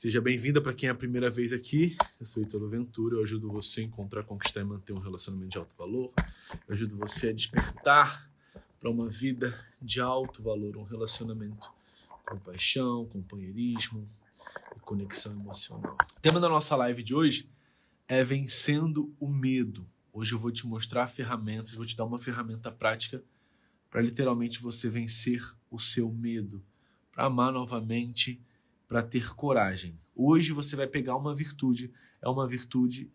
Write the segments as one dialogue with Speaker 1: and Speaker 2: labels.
Speaker 1: Seja bem-vinda para quem é a primeira vez aqui. Eu sou Ítalo Ventura, eu ajudo você a encontrar, conquistar e manter um relacionamento de alto valor. Eu ajudo você a despertar para uma vida de alto valor, um relacionamento com paixão, companheirismo e conexão emocional. O tema da nossa live de hoje é vencendo o medo. Hoje eu vou te mostrar ferramentas, vou te dar uma ferramenta prática para literalmente você vencer o seu medo, para amar novamente, para ter coragem. Hoje você vai pegar uma virtude,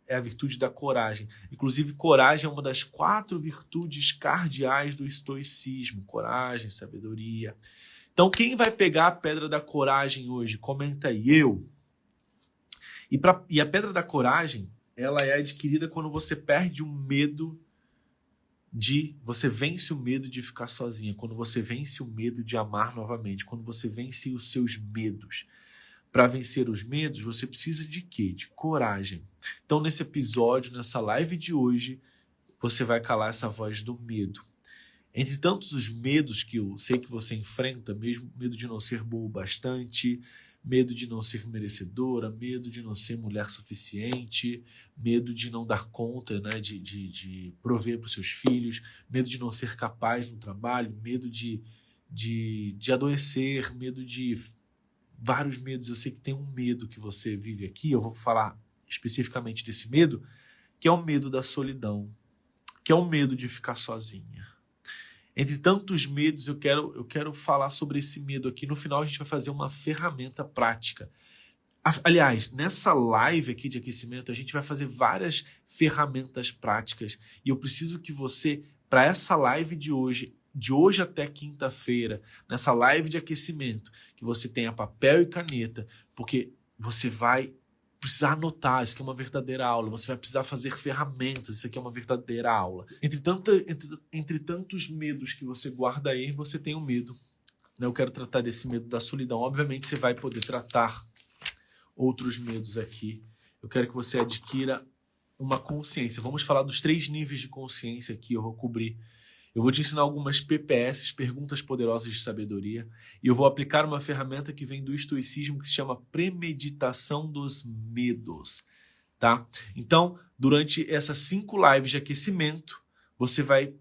Speaker 1: é a virtude da coragem. Inclusive, coragem é uma das 4 virtudes cardeais do estoicismo. Coragem, sabedoria. Então, quem vai pegar a pedra da coragem hoje? Comenta aí, eu. E a pedra da coragem, ela é adquirida quando você perde o medo você vence o medo de ficar sozinha, quando você vence o medo de amar novamente, quando você vence os seus medos. Para vencer os medos, você precisa de quê? De coragem. Então, nesse episódio, nessa live de hoje, você vai calar essa voz do medo. Entre tantos os medos que eu sei que você enfrenta, mesmo medo de não ser boa o bastante, medo de não ser merecedora, medo de não ser mulher suficiente, medo de não dar conta, né, de prover para os seus filhos, medo de não ser capaz no trabalho, medo de adoecer, medo de vários medos. Eu sei que tem um medo que você vive aqui, eu vou falar especificamente desse medo, que é o medo da solidão, que é o medo de ficar sozinha. Entre tantos medos, eu quero falar sobre esse medo aqui. No final, a gente vai fazer uma ferramenta prática. Aliás, nessa live aqui de aquecimento, a gente vai fazer várias ferramentas práticas. E eu preciso que você, para essa live de hoje até quinta-feira, nessa live de aquecimento, que você tenha papel e caneta, porque você vai precisar anotar, isso aqui é uma verdadeira aula, você vai precisar fazer ferramentas, isso aqui é uma verdadeira aula. Entre tantos medos que você guarda aí, você tem um medo. Eu quero tratar desse medo da solidão. Obviamente você vai poder tratar outros medos aqui. Eu quero que você adquira uma consciência. Vamos falar dos 3 níveis de consciência aqui, eu vou cobrir. Eu vou te ensinar algumas PPS, perguntas poderosas de sabedoria, e eu vou aplicar uma ferramenta que vem do estoicismo que se chama premeditação dos medos, tá? Então, durante essas 5 lives de aquecimento, você vai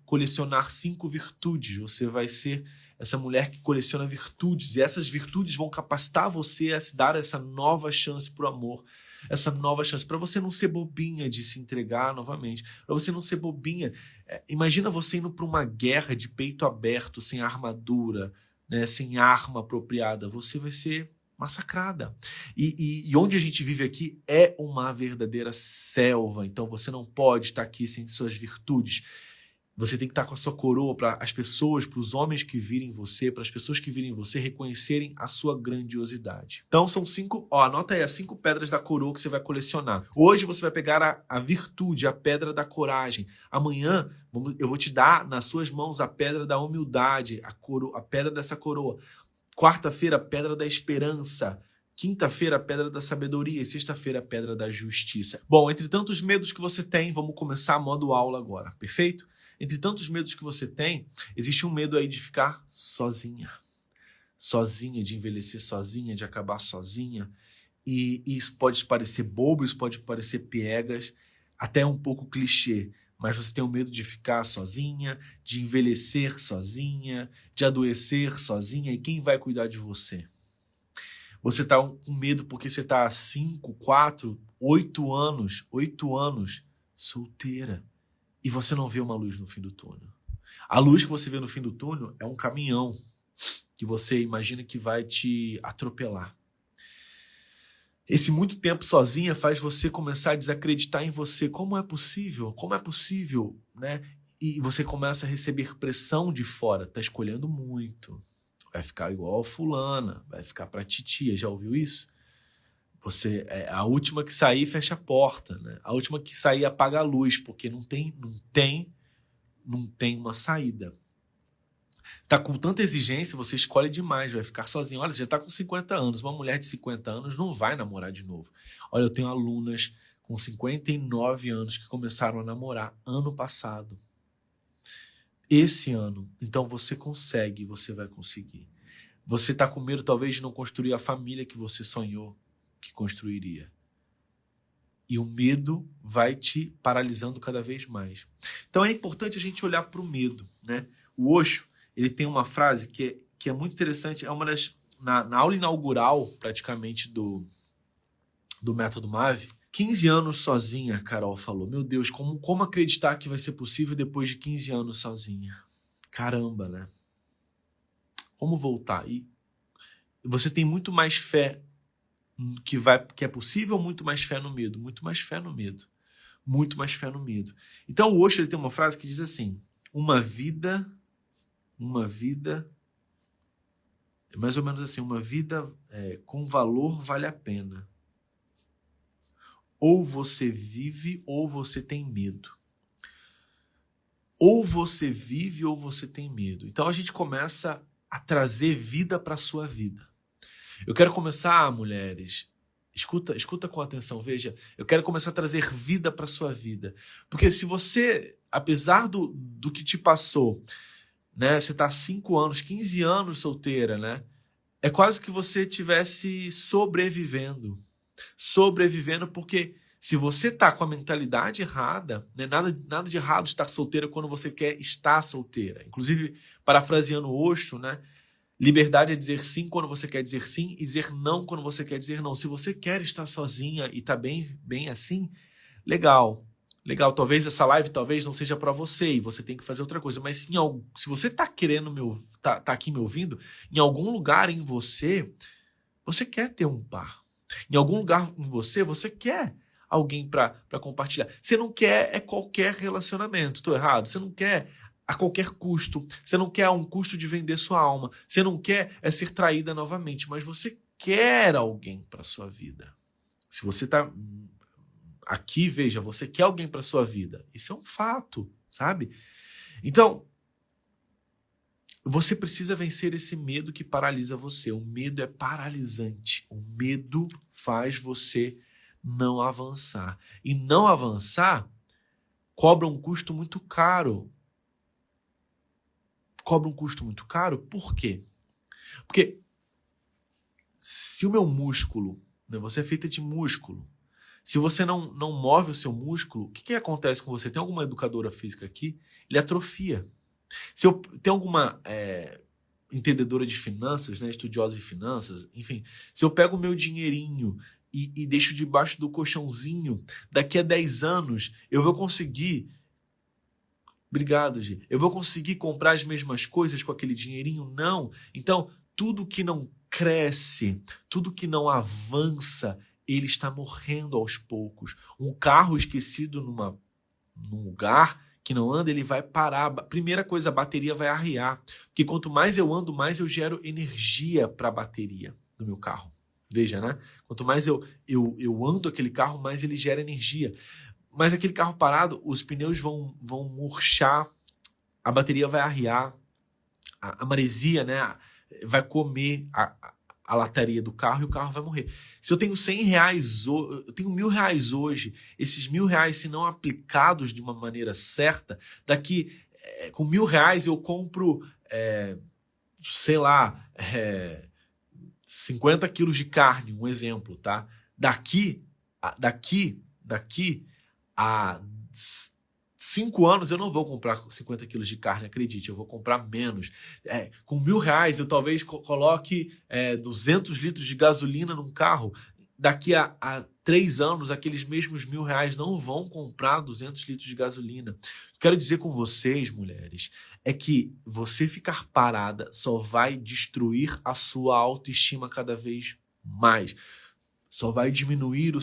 Speaker 1: colecionar 5 virtudes, você vai ser essa mulher que coleciona virtudes, e essas virtudes vão capacitar você a se dar essa nova chance para o amor, essa nova chance, para você não ser bobinha de se entregar novamente, para você não ser bobinha. Imagina você indo para uma guerra de peito aberto, sem armadura, né, sem arma apropriada, você vai ser massacrada. E onde a gente vive aqui é uma verdadeira selva, então você não pode estar aqui sem suas virtudes. Você tem que estar com a sua coroa para as pessoas, para os homens que virem você, para as pessoas que virem você reconhecerem a sua grandiosidade. Então são 5, anota aí as 5 pedras da coroa que você vai colecionar. Hoje você vai pegar a virtude, a pedra da coragem. Amanhã eu vou te dar nas suas mãos a pedra da humildade, a pedra dessa coroa. Quarta-feira, a pedra da esperança. Quinta-feira, a pedra da sabedoria. E sexta-feira, a pedra da justiça. Bom, entre tantos medos que você tem, vamos começar modo aula agora, perfeito? Entre tantos medos que você tem, existe um medo aí de ficar sozinha. Sozinha, de envelhecer sozinha, de acabar sozinha. E isso pode parecer bobo, isso pode parecer piegas, até um pouco clichê. Mas você tem o medo de ficar sozinha, de envelhecer sozinha, de adoecer sozinha. E quem vai cuidar de você? Você está com medo porque você está há 5, 4, 8 anos solteira. E você não vê uma luz no fim do túnel. A luz que você vê no fim do túnel é um caminhão que você imagina que vai te atropelar. Esse muito tempo sozinha faz você começar a desacreditar em você. Como é possível? Como é possível, né? E você começa a receber pressão de fora. Tá escolhendo muito. Vai ficar igual a fulana. Vai ficar pra titia. Já ouviu isso? Você a última que sair fecha a porta, né? A última que sair apaga a luz, porque não tem uma saída. Está com tanta exigência, você escolhe demais, vai ficar sozinho. Olha, você já está com 50 anos, uma mulher de 50 anos não vai namorar de novo. Olha, eu tenho alunas com 59 anos que começaram a namorar ano passado. Esse ano. Então você consegue, você vai conseguir. Você está com medo talvez de não construir a família que você sonhou que construiria. E o medo vai te paralisando cada vez mais. Então é importante a gente olhar para o medo, né? O Osho, ele tem uma frase que é muito interessante, é uma das... Na aula inaugural, praticamente, do Método MAV, 15 anos sozinha, a Carol falou. Meu Deus, como acreditar que vai ser possível depois de 15 anos sozinha? Caramba, né? Como voltar? E você tem muito mais fé que é possível, muito mais fé no medo, muito mais fé no medo, muito mais fé no medo. Então o Osho, ele tem uma frase que diz assim: uma vida, mais ou menos assim, uma vida com valor vale a pena. Ou você vive ou você tem medo. Ou você vive ou você tem medo. Então a gente começa a trazer vida para a sua vida. Eu quero começar, mulheres, escuta com atenção, veja, eu quero começar a trazer vida para a sua vida. Porque se você, apesar do que te passou, né, você está 5 anos, 15 anos solteira, né, é quase que você estivesse sobrevivendo. Sobrevivendo porque se você está com a mentalidade errada, né, nada de errado estar solteira quando você quer estar solteira. Inclusive, parafraseando o Osho, né, liberdade é dizer sim quando você quer dizer sim e dizer não quando você quer dizer não. Se você quer estar sozinha e está bem assim, legal. Legal, talvez essa live não seja para você e você tem que fazer outra coisa. Mas se você está querendo tá aqui me ouvindo, em algum lugar em você quer ter um par. Em algum lugar em você quer alguém para compartilhar. Você não quer qualquer relacionamento. Estou errado? Você não quer a qualquer custo. Você não quer a um custo de vender sua alma. Você não quer ser traída novamente, mas você quer alguém para sua vida. Se você está aqui, veja, você quer alguém para sua vida. Isso é um fato, sabe? Então, você precisa vencer esse medo que paralisa você. O medo é paralisante. O medo faz você não avançar. E não avançar cobra um custo muito caro. Cobra um custo muito caro, por quê? Porque se o meu músculo, né, você é feita de músculo, se você não move o seu músculo, o que acontece com você? Tem alguma educadora física aqui? Ele atrofia. Se eu tem alguma entendedora de finanças, né, estudiosa de finanças, enfim, se eu pego o meu dinheirinho e deixo debaixo do colchãozinho, daqui a 10 anos eu vou conseguir... Obrigado, Gi. Eu vou conseguir comprar as mesmas coisas com aquele dinheirinho? Não. Então, tudo que não cresce, tudo que não avança, ele está morrendo aos poucos. Um carro esquecido num lugar que não anda, ele vai parar. Primeira coisa, a bateria vai arriar. Porque quanto mais eu ando, mais eu gero energia para a bateria do meu carro. Veja, né? Quanto mais eu ando aquele carro, mais ele gera energia. Mas aquele carro parado, os pneus vão murchar, a bateria vai arriar, a maresia, né, vai comer a lataria do carro e o carro vai morrer. Se eu tenho R$100, eu tenho R$1.000 hoje, esses R$1.000, se não aplicados de uma maneira certa, daqui com R$1.000 eu compro, sei lá, 50 quilos de carne, um exemplo, tá? Daqui há 5 anos eu não vou comprar 50 quilos de carne, acredite, eu vou comprar menos. Com R$1.000 eu talvez coloque 200 litros de gasolina num carro. Daqui a 3 anos, aqueles mesmos R$1.000 não vão comprar 200 litros de gasolina. Quero dizer com vocês, mulheres, é que você ficar parada só vai destruir a sua autoestima cada vez mais. Só vai diminuir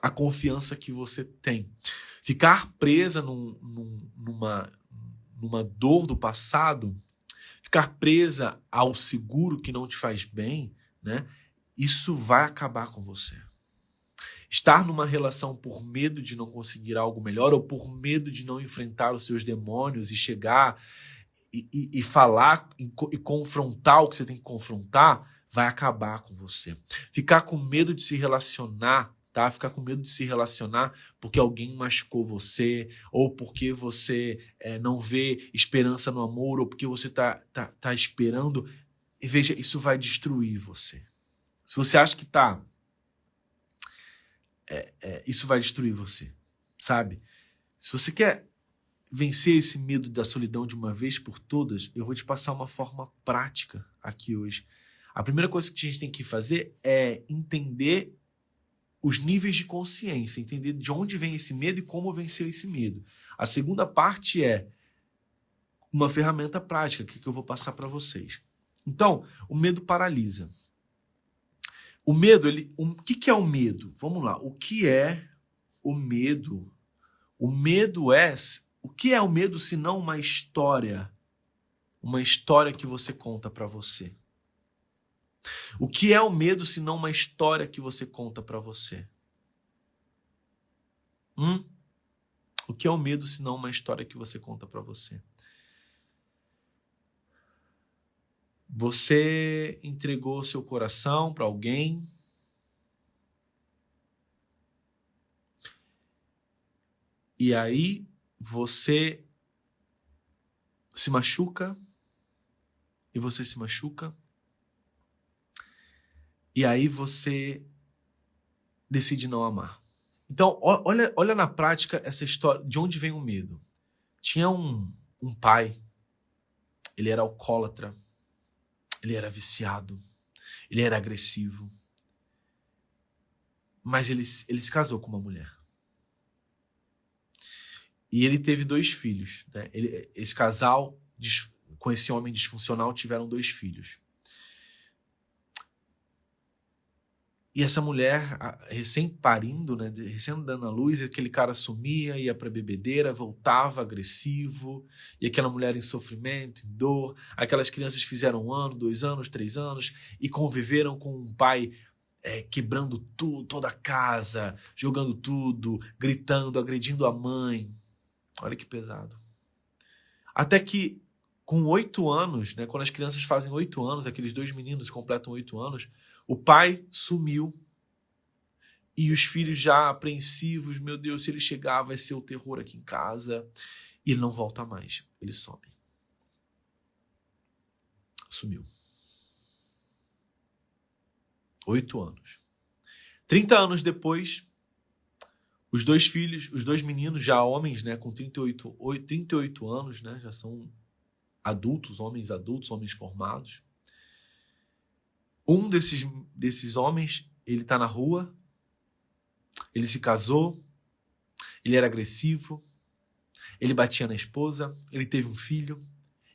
Speaker 1: a confiança que você tem. Ficar presa numa dor do passado, ficar presa ao seguro que não te faz bem, né? Isso vai acabar com você. Estar numa relação por medo de não conseguir algo melhor ou por medo de não enfrentar os seus demônios e chegar e falar e confrontar o que você tem que confrontar, vai acabar com você. Ficar com medo de se relacionar tá? Ficar com medo de se relacionar porque alguém machucou você, ou porque você não vê esperança no amor, ou porque você tá esperando. E veja, isso vai destruir você. Se você acha que isso vai destruir você, sabe? Se você quer vencer esse medo da solidão de uma vez por todas, eu vou te passar uma forma prática aqui hoje. A primeira coisa que a gente tem que fazer é entender os níveis de consciência, entender de onde vem esse medo e como vencer esse medo. A segunda parte é uma ferramenta prática que eu vou passar para vocês. Então, o medo paralisa. O medo, o que é o medo? Vamos lá. O que é o medo? O medo é... O que é o medo se não uma história? Uma história que você conta para você. O que é o medo se não uma história que você conta para você? O que é o medo se não uma história que você conta para você? Você entregou seu coração para alguém. E aí você se machuca. E você se machuca. E aí você decide não amar. Então, olha na prática essa história, de onde vem o medo. Tinha um pai, ele era alcoólatra, ele era viciado, ele era agressivo, mas ele se casou com uma mulher. E ele teve 2 filhos. Né? Esse casal, com esse homem disfuncional, tiveram 2 filhos. E essa mulher, recém-parindo, né, recém-dando à luz, aquele cara sumia, ia para bebedeira, voltava agressivo, e aquela mulher em sofrimento, em dor. Aquelas crianças fizeram 1 ano, 2 anos, 3 anos, e conviveram com um pai quebrando tudo, toda a casa, jogando tudo, gritando, agredindo a mãe. Olha que pesado. Até que, com 8 anos, né, quando as crianças fazem 8 anos, aqueles 2 meninos completam 8 anos, o pai sumiu e os filhos já apreensivos, meu Deus, se ele chegar vai ser o terror aqui em casa. E ele não volta mais, ele some. Sumiu. 8 anos. 30 anos depois, os 2 filhos, os 2 meninos, já homens, né, com 38 anos, né, já são adultos, homens formados. Um desses homens, ele está na rua, ele se casou, ele era agressivo, ele batia na esposa, ele teve um filho,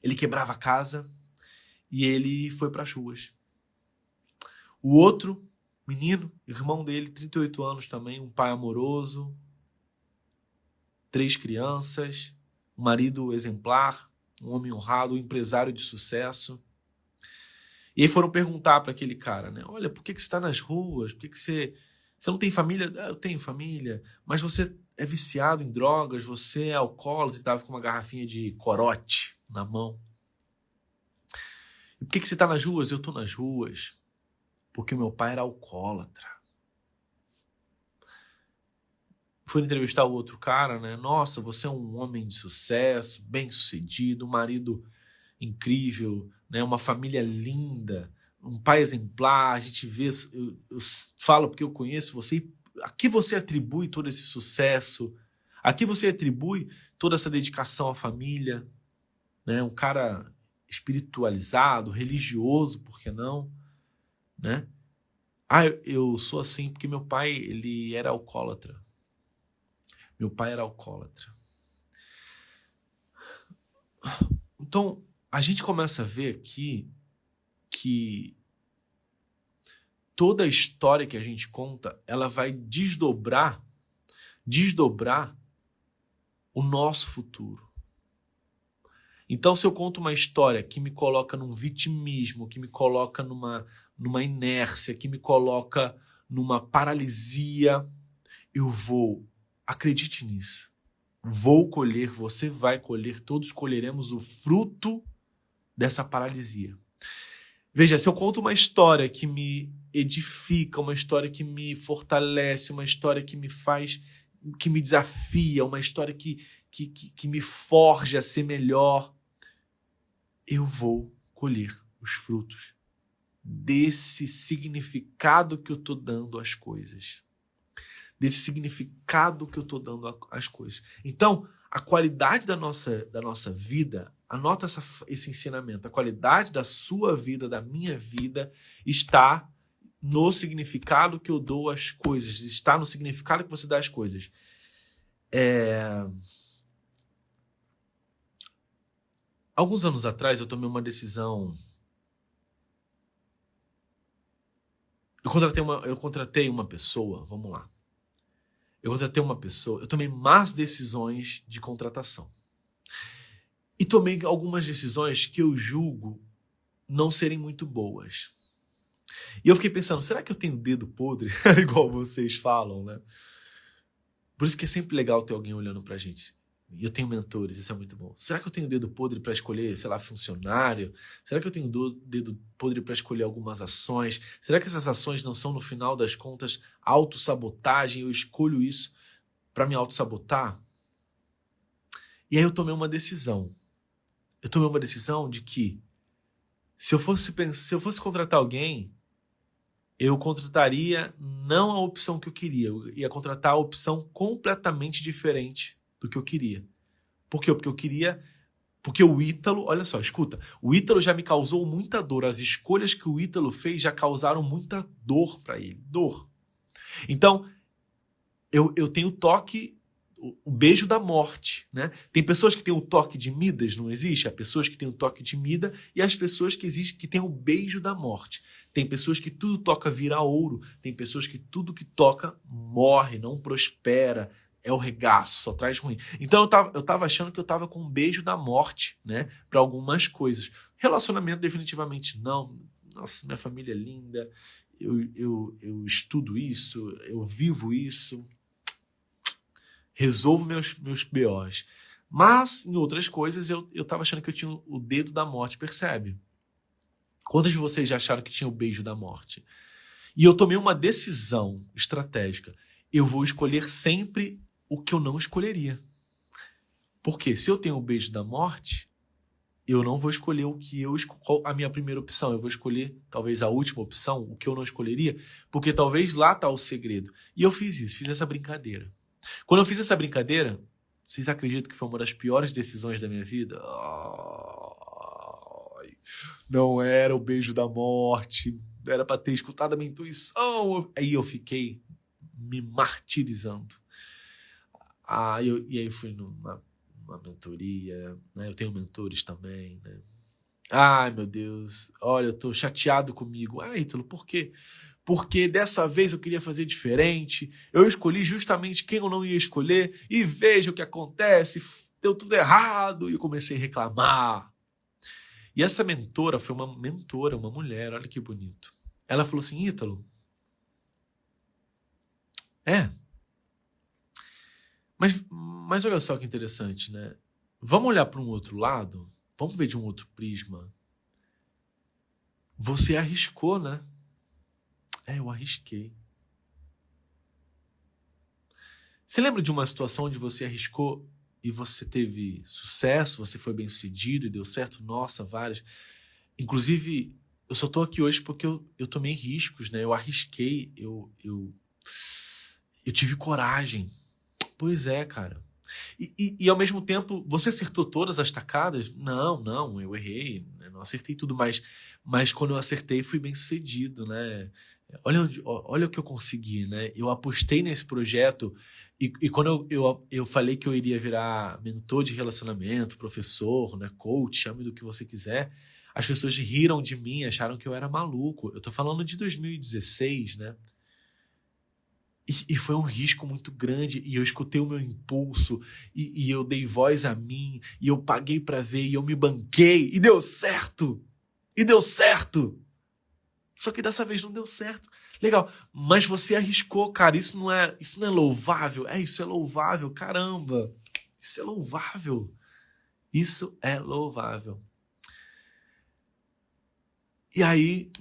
Speaker 1: ele quebrava a casa e ele foi para as ruas. O outro menino, irmão dele, 38 anos também, um pai amoroso, 3 crianças, um marido exemplar, um homem honrado, um empresário de sucesso. E aí foram perguntar para aquele cara, né? Olha, por que você está nas ruas? Por que você não tem família? Ah, eu tenho família, mas você é viciado em drogas, você é alcoólatra, estava com uma garrafinha de corote na mão. E por que você está nas ruas? Eu estou nas ruas porque meu pai era alcoólatra. Fui entrevistar o outro cara, né? Nossa, você é um homem de sucesso, bem-sucedido, um marido incrível, né? Uma família linda, um pai exemplar. A gente vê, eu falo porque eu conheço você. E a que você atribui todo esse sucesso? A que você atribui toda essa dedicação à família? Né? Um cara espiritualizado, religioso, por que não? Né? Ah, eu sou assim porque meu pai, ele era alcoólatra. Meu pai era alcoólatra. Então, a gente começa a ver aqui que toda a história que a gente conta, ela vai desdobrar o nosso futuro. Então, se eu conto uma história que me coloca num vitimismo, que me coloca numa inércia, que me coloca numa paralisia, eu vou, acredite nisso, vou colher, você vai colher, todos colheremos o fruto dessa paralisia. Veja, se eu conto uma história que me edifica, uma história que me fortalece, uma história que me faz, que me desafia, uma história que me forja a ser melhor, eu vou colher os frutos desse significado que eu estou dando às coisas. Desse significado que eu estou dando às coisas. Então, a qualidade da nossa vida, anota esse ensinamento, a qualidade da sua vida, da minha vida, está no significado que eu dou às coisas, está no significado que você dá às coisas. Alguns anos atrás eu tomei uma decisão. Eu contratei uma pessoa, vamos lá. Eu tomei más decisões de contratação. E tomei algumas decisões que eu julgo não serem muito boas. E eu fiquei pensando, será que eu tenho dedo podre? Igual vocês falam, né? Por isso que é sempre legal ter alguém olhando pra gente. E eu tenho mentores, isso é muito bom. Será que eu tenho dedo podre para escolher, sei lá, funcionário? Será que eu tenho dedo podre para escolher algumas ações? Será que essas ações não são, no final das contas, autossabotagem? Eu escolho isso para me autossabotar? E aí eu tomei uma decisão. Eu tomei uma decisão de que se eu fosse contratar alguém, eu contrataria não a opção que eu queria. Eu ia contratar a opção completamente diferente do que eu queria. Por quê? Porque o Ítalo, olha só, escuta, o Ítalo já me causou muita dor. As escolhas que o Ítalo fez já causaram muita dor para ele. Dor. Então, eu tenho toque, o beijo da morte, né? Tem pessoas que têm o toque de Midas, não existe? Há pessoas que têm o toque de Midas e as pessoas que têm o beijo da morte. Tem pessoas que tudo toca vira ouro. Tem pessoas que tudo que toca morre, não prospera. É o regaço, só traz ruim. Então eu tava achando que eu tava com um beijo da morte, né? Para algumas coisas. Relacionamento definitivamente não. Nossa, minha família é linda. Eu estudo isso, eu vivo isso. Resolvo meus BOs. Mas, em outras coisas, eu tava achando que eu tinha o dedo da morte, percebe? Quantos de vocês já acharam que tinha o beijo da morte? E eu tomei uma decisão estratégica. Eu vou escolher sempre o que eu não escolheria. Porque se eu tenho o beijo da morte, eu não vou escolher a minha primeira opção. Eu vou escolher talvez a última opção, o que eu não escolheria, porque talvez lá está o segredo. E eu fiz essa brincadeira. Quando eu fiz essa brincadeira, vocês acreditam que foi uma das piores decisões da minha vida? Não era o beijo da morte, era para ter escutado a minha intuição. Aí eu fiquei me martirizando. E aí fui numa mentoria, né? Eu tenho mentores também, né? Ai, meu Deus, olha, eu tô chateado comigo. Ah, Ítalo, por quê? Porque dessa vez eu queria fazer diferente, eu escolhi justamente quem eu não ia escolher, e veja o que acontece, deu tudo errado, e eu comecei a reclamar. E essa mentora foi uma mulher, olha que bonito. Ela falou assim, Ítalo, mas olha só que interessante, né? Vamos olhar para um outro lado? Vamos ver de um outro prisma? Você arriscou, né? Eu arrisquei. Você lembra de uma situação onde você arriscou e você teve sucesso, você foi bem-sucedido e deu certo? Nossa, várias. Inclusive, eu só estou aqui hoje porque eu tomei riscos, né? Eu arrisquei, eu tive coragem. Pois é, cara. E ao mesmo tempo, você acertou todas as tacadas? Não, eu errei, né? Não acertei tudo, mas quando eu acertei, fui bem-sucedido, né? Olha o que eu consegui, né? Eu apostei nesse projeto e quando eu falei que eu iria virar mentor de relacionamento, professor, né, coach, chame do que você quiser, as pessoas riram de mim, acharam que eu era maluco. Eu tô falando de 2016, né? E foi um risco muito grande, e eu escutei o meu impulso, e eu dei voz a mim, e eu paguei para ver, e eu me banquei, e deu certo! E deu certo! Só que dessa vez não deu certo. Legal, mas você arriscou, cara, isso não é louvável? Isso é louvável, caramba! Isso é louvável! Isso é louvável. E aí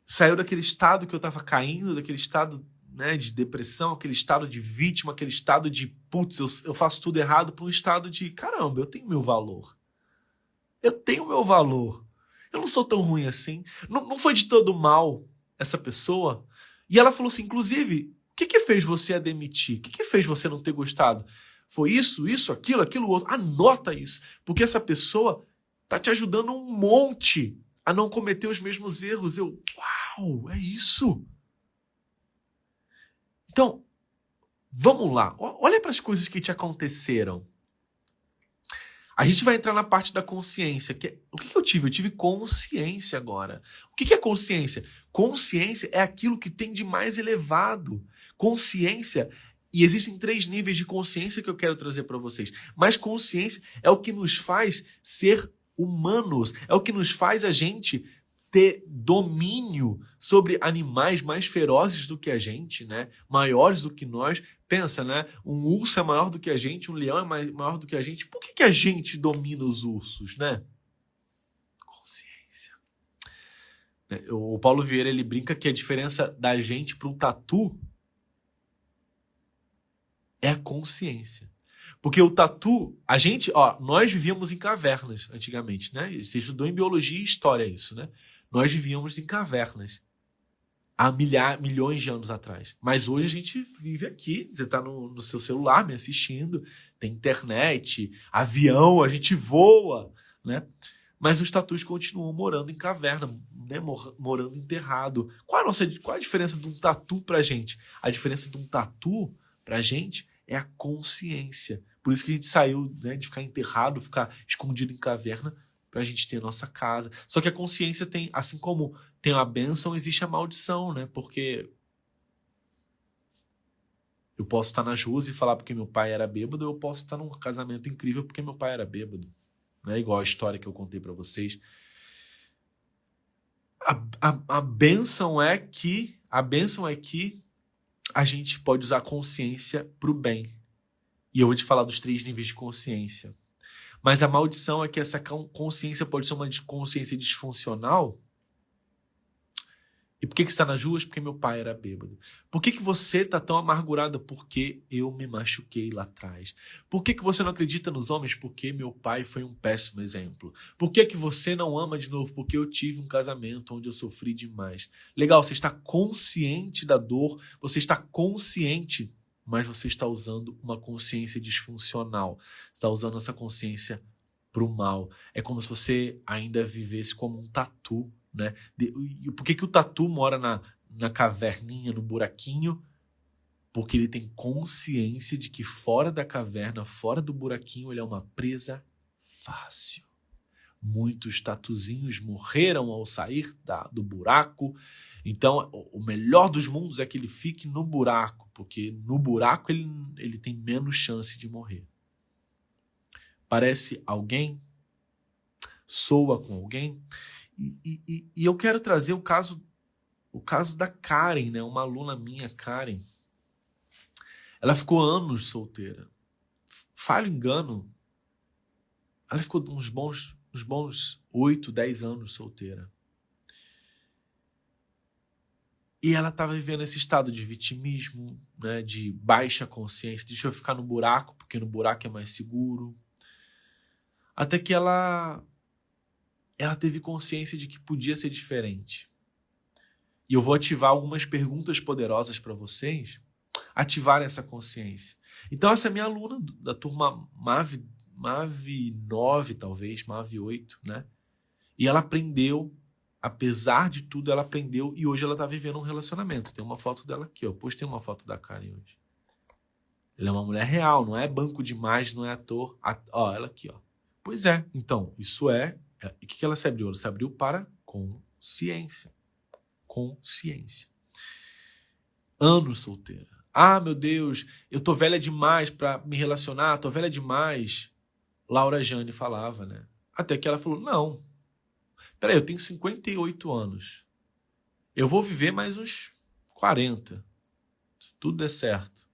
Speaker 1: saiu daquele estado que eu estava caindo, daquele estado, né, de depressão, aquele estado de vítima, aquele estado de, putz, eu faço tudo errado, para um estado de, caramba, eu tenho meu valor. Eu tenho meu valor. Eu não sou tão ruim assim. Não foi de todo mal essa pessoa. E ela falou assim, inclusive, o que fez você a demitir? O que fez você não ter gostado? Foi isso, aquilo outro. Anota isso. Porque essa pessoa tá te ajudando um monte a não cometer os mesmos erros. Uau, é isso. Então, vamos lá. Olha para as coisas que te aconteceram. A gente vai entrar na parte da consciência. O que eu tive? Eu tive consciência agora. O que é consciência? Consciência é aquilo que tem de mais elevado. Consciência, e existem 3 níveis de consciência que eu quero trazer para vocês. Mas consciência é o que nos faz ser humanos. É o que nos faz a gente ter domínio sobre animais mais ferozes do que a gente, né? Maiores do que nós. Pensa, né? Um urso é maior do que a gente, um leão é maior do que a gente. Por que a gente domina os ursos, né? Consciência. O Paulo Vieira, ele brinca que a diferença da gente para um tatu é a consciência. Porque o tatu, nós vivíamos em cavernas antigamente, né? Você estudou em biologia e história isso, né? Nós vivíamos em cavernas há milhões de anos atrás. Mas hoje a gente vive aqui, você está no seu celular me assistindo, tem internet, avião, a gente voa, né? Mas os tatus continuam morando em caverna, né? Morando enterrado. Qual a diferença de um tatu pra gente? A diferença de um tatu pra gente é a consciência. Por isso que a gente saiu, né, de ficar enterrado, ficar escondido em caverna, pra gente ter a nossa casa. Só que a consciência tem, assim como tem a bênção, existe a maldição, né? Porque eu posso estar nas ruas e falar porque meu pai era bêbado, eu posso estar num casamento incrível porque meu pai era bêbado. Né? Igual a história que eu contei pra vocês. A bênção é que a gente pode usar a consciência pro bem. E eu vou te falar dos 3 níveis de consciência. Mas a maldição é que essa consciência pode ser uma consciência disfuncional. E por que você está nas ruas? Porque meu pai era bêbado. Por que você está tão amargurada? Porque eu me machuquei lá atrás. Por que você não acredita nos homens? Porque meu pai foi um péssimo exemplo. Por que você não ama de novo? Porque eu tive um casamento onde eu sofri demais. Legal, você está consciente da dor, você está consciente, mas você está usando uma consciência disfuncional. Você está usando essa consciência para o mal. É como se você ainda vivesse como um tatu. Né? Por que o tatu mora na caverninha, no buraquinho? Porque ele tem consciência de que fora da caverna, fora do buraquinho, ele é uma presa fácil. Muitos tatuzinhos morreram ao sair do buraco. Então, o melhor dos mundos é que ele fique no buraco, porque no buraco ele tem menos chance de morrer. Parece alguém? Soa com alguém? E eu quero trazer o caso da Karen, né? Uma aluna minha, Karen. Ela ficou anos solteira. Falho engano, ela ficou uns bons 8, 10 anos solteira. E ela estava vivendo esse estado de vitimismo, né? De baixa consciência. Deixa eu ficar no buraco, porque no buraco é mais seguro. Até que ela teve consciência de que podia ser diferente. E eu vou ativar algumas perguntas poderosas para vocês ativarem essa consciência. Então, essa é minha aluna da turma MAV 9, talvez, MAV 8, né? E ela aprendeu, apesar de tudo, ela aprendeu e hoje ela está vivendo um relacionamento. Tem uma foto dela aqui, ó. Postei uma foto da Karen hoje. Ela é uma mulher real, não é banco de imagem, não é ator. Ó, ela aqui, ó. Pois é, então, isso é... E o que ela se abriu? Ela se abriu para consciência. Consciência. Anos solteira. Ah, meu Deus, eu tô velha demais para me relacionar, tô velha demais. Laura Jane falava, né? Até que ela falou, não, peraí, eu tenho 58 anos. Eu vou viver mais uns 40. Se tudo der certo.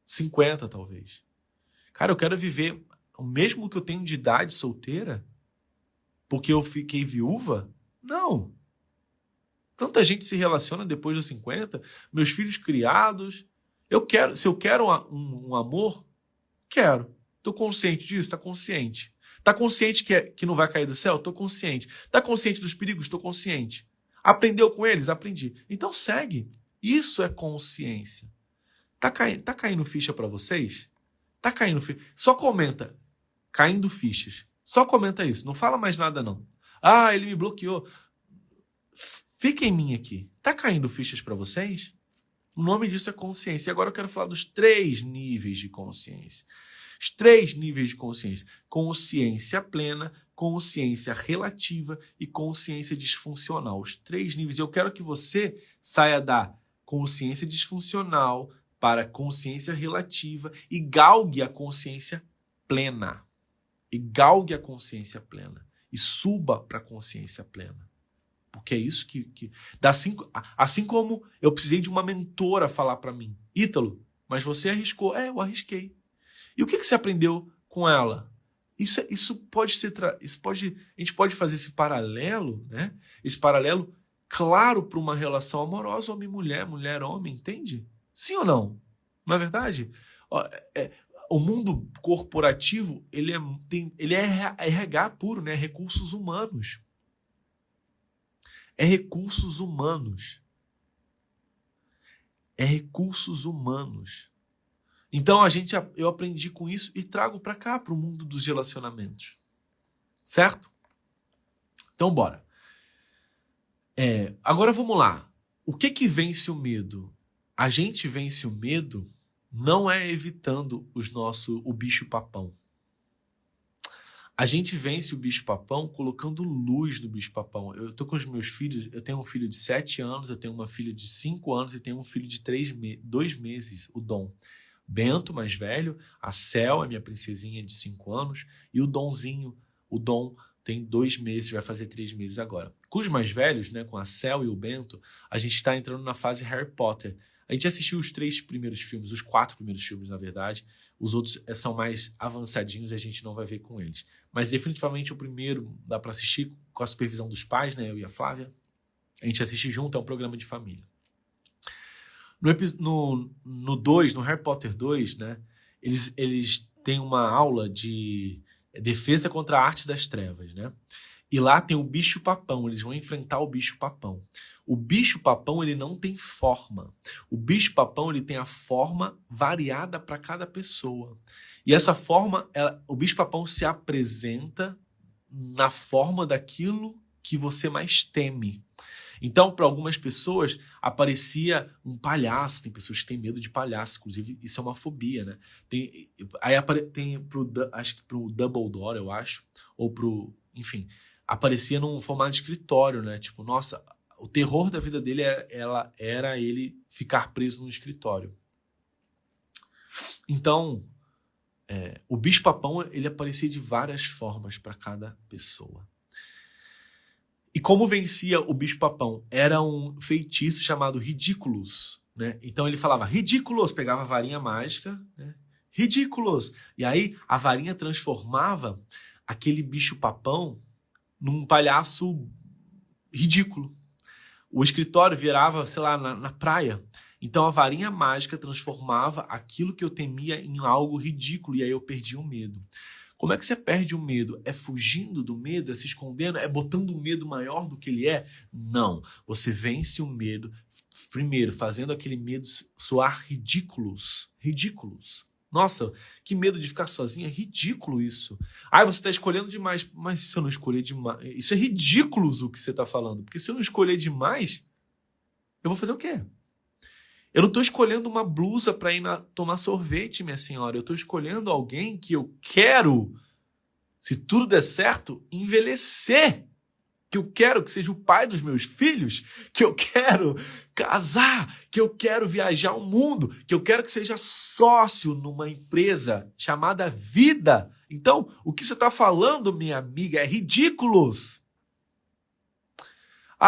Speaker 1: 50, talvez. Cara, eu quero viver o mesmo que eu tenho de idade solteira? Porque eu fiquei viúva? Não. Tanta gente se relaciona depois dos 50, meus filhos criados. Se eu quero um amor, quero. Estou consciente disso? Está consciente. Está consciente que não vai cair do céu? Estou consciente. Está consciente dos perigos? Estou consciente. Aprendeu com eles? Aprendi. Então segue. Isso é consciência. Tá caindo ficha para vocês? Tá caindo ficha. Só comenta. Caindo fichas. Só comenta isso. Não fala mais nada, não. Ah, ele me bloqueou. Fica em mim aqui. Tá caindo fichas para vocês? O nome disso é consciência. E agora eu quero falar dos 3 níveis de consciência. Os 3 níveis de consciência. Consciência plena, consciência relativa e consciência disfuncional. Os 3 níveis. Eu quero que você saia da consciência disfuncional para consciência relativa e galgue a consciência plena. E galgue a consciência plena. E suba para a consciência plena. Porque é isso que assim como eu precisei de uma mentora falar para mim, Ítalo, mas você arriscou. Eu arrisquei. E o que você aprendeu com ela? Isso pode ser, a gente pode fazer esse paralelo, né? Esse paralelo claro para uma relação amorosa, homem-mulher, mulher-homem, entende? Sim ou não? Não é verdade? O mundo corporativo, ele é RH puro, né? Recursos humanos. É recursos humanos. É recursos humanos. Então eu aprendi com isso e trago para cá, para o mundo dos relacionamentos. Certo? Então bora. Agora vamos lá. O que vence o medo? A gente vence o medo não é evitando o bicho-papão. A gente vence o bicho-papão colocando luz no bicho-papão. Eu tô com os meus filhos, eu tenho um filho de 7 anos, eu tenho uma filha de 5 anos e tenho um filho de 2 meses, o Dom. Bento, mais velho, a Cel, a minha princesinha de 5 anos, e o Domzinho, o Dom, tem 2 meses, vai fazer 3 meses agora. Com os mais velhos, né, com a Cel e o Bento, a gente está entrando na fase Harry Potter. A gente assistiu os 3 primeiros filmes, os 4 primeiros filmes, na verdade. Os outros são mais avançadinhos e a gente não vai ver com eles. Mas definitivamente o primeiro dá para assistir com a supervisão dos pais, né, eu e a Flávia. A gente assiste junto, é um programa de família. No 2, no Harry Potter 2, né, eles têm uma aula de defesa contra a arte das trevas, né? E lá tem o bicho-papão, eles vão enfrentar o bicho-papão. O bicho-papão, ele não tem forma. O bicho-papão, ele tem a forma variada para cada pessoa. E essa forma, o bicho-papão se apresenta na forma daquilo que você mais teme. Então, para algumas pessoas, aparecia um palhaço. Tem pessoas que têm medo de palhaço. Inclusive, isso é uma fobia, né? Tem acho que pro Dumbledore, eu acho. Ou pro... Enfim, aparecia num formato de escritório, né? Tipo, nossa, o terror da vida dele era ele ficar preso num escritório. Então, o bicho-papão, ele aparecia de várias formas para cada pessoa. E como vencia o bicho-papão? Era um feitiço chamado Ridículos, né? Então ele falava Ridículos, pegava a varinha mágica, né? Ridículos. E aí a varinha transformava aquele bicho-papão num palhaço ridículo. O escritório virava, sei lá, na praia. Então a varinha mágica transformava aquilo que eu temia em algo ridículo e aí eu perdi o medo. Como é que você perde o medo? É fugindo do medo? É se escondendo? É botando o medo maior do que ele é? Não. Você vence o medo, primeiro, fazendo aquele medo soar ridículos. Ridículos. Nossa, que medo de ficar sozinho. É ridículo isso. Você está escolhendo demais. Mas se eu não escolher demais... Isso é ridículo o que você está falando. Porque se eu não escolher demais, eu vou fazer o quê? Eu não estou escolhendo uma blusa para ir tomar sorvete, minha senhora. Eu estou escolhendo alguém que eu quero, se tudo der certo, envelhecer. Que eu quero que seja o pai dos meus filhos. Que eu quero casar. Que eu quero viajar o mundo. Que eu quero que seja sócio numa empresa chamada vida. Então, o que você está falando, minha amiga, é ridículos.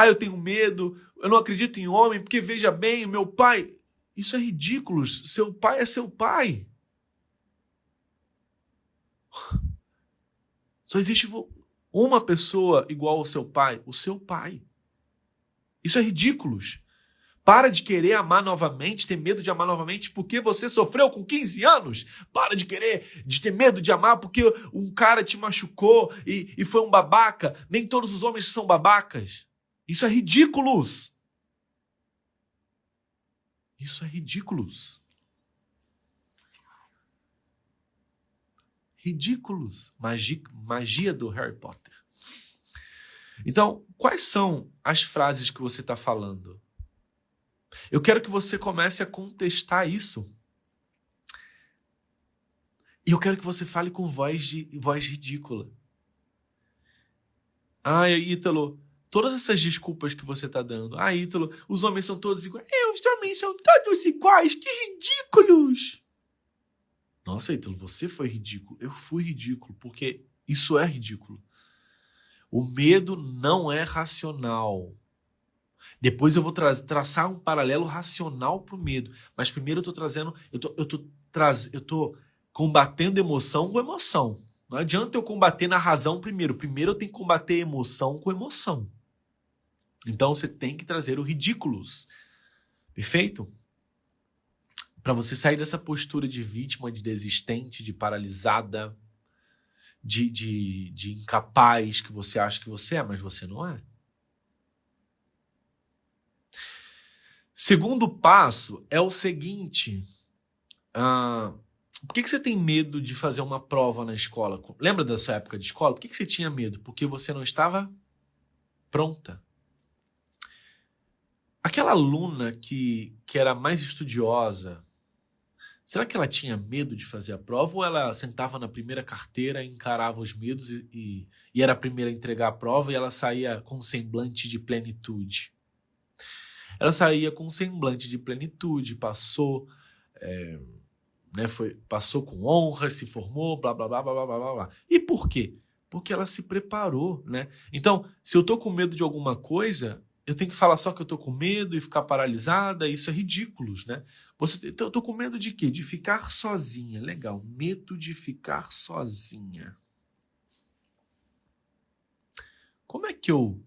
Speaker 1: Eu tenho medo, eu não acredito em homem, porque veja bem, meu pai... Isso é ridículo, seu pai é seu pai. Só existe uma pessoa igual ao seu pai, o seu pai. Isso é ridículos. Para de querer amar novamente, ter medo de amar novamente porque você sofreu com 15 anos. Para de ter medo de amar porque um cara te machucou e foi um babaca. Nem todos os homens são babacas. Isso é ridículos. Isso é ridículos. Ridículos. Magia do Harry Potter. Então, quais são as frases que você está falando? Eu quero que você comece a contestar isso. E eu quero que você fale com voz ridícula. Ah, Ítalo, todas essas desculpas que você está dando. Ah, Ítalo, os homens são todos iguais. Os homens são todos iguais. Que ridículos! Nossa, Ítalo, você foi ridículo. Eu fui ridículo, porque isso é ridículo. O medo não é racional. Depois eu vou traçar um paralelo racional para o medo. Mas primeiro eu tô combatendo emoção com emoção. Não adianta eu combater na razão primeiro. Primeiro eu tenho que combater emoção com emoção. Então você tem que trazer o ridículos. Perfeito? Para você sair dessa postura de vítima, de desistente, de paralisada, de incapaz que você acha que você é, mas você não é. Segundo passo é o seguinte. Por que você tem medo de fazer uma prova na escola? Lembra da sua época de escola? Por que você tinha medo? Porque você não estava pronta. Aquela aluna que era mais estudiosa, será que ela tinha medo de fazer a prova ou ela sentava na primeira carteira, encarava os medos e era a primeira a entregar a prova e ela saía com um semblante de plenitude? Ela saía com um semblante de plenitude, passou com honra, se formou, blá, blá, blá, blá, blá, blá, blá. E por quê? Porque ela se preparou, né? Então, se eu tô com medo de alguma coisa, eu tenho que falar só que eu tô com medo e ficar paralisada, isso é ridículo, né? Eu tô com medo de quê? De ficar sozinha. Legal, medo de ficar sozinha. Como é que eu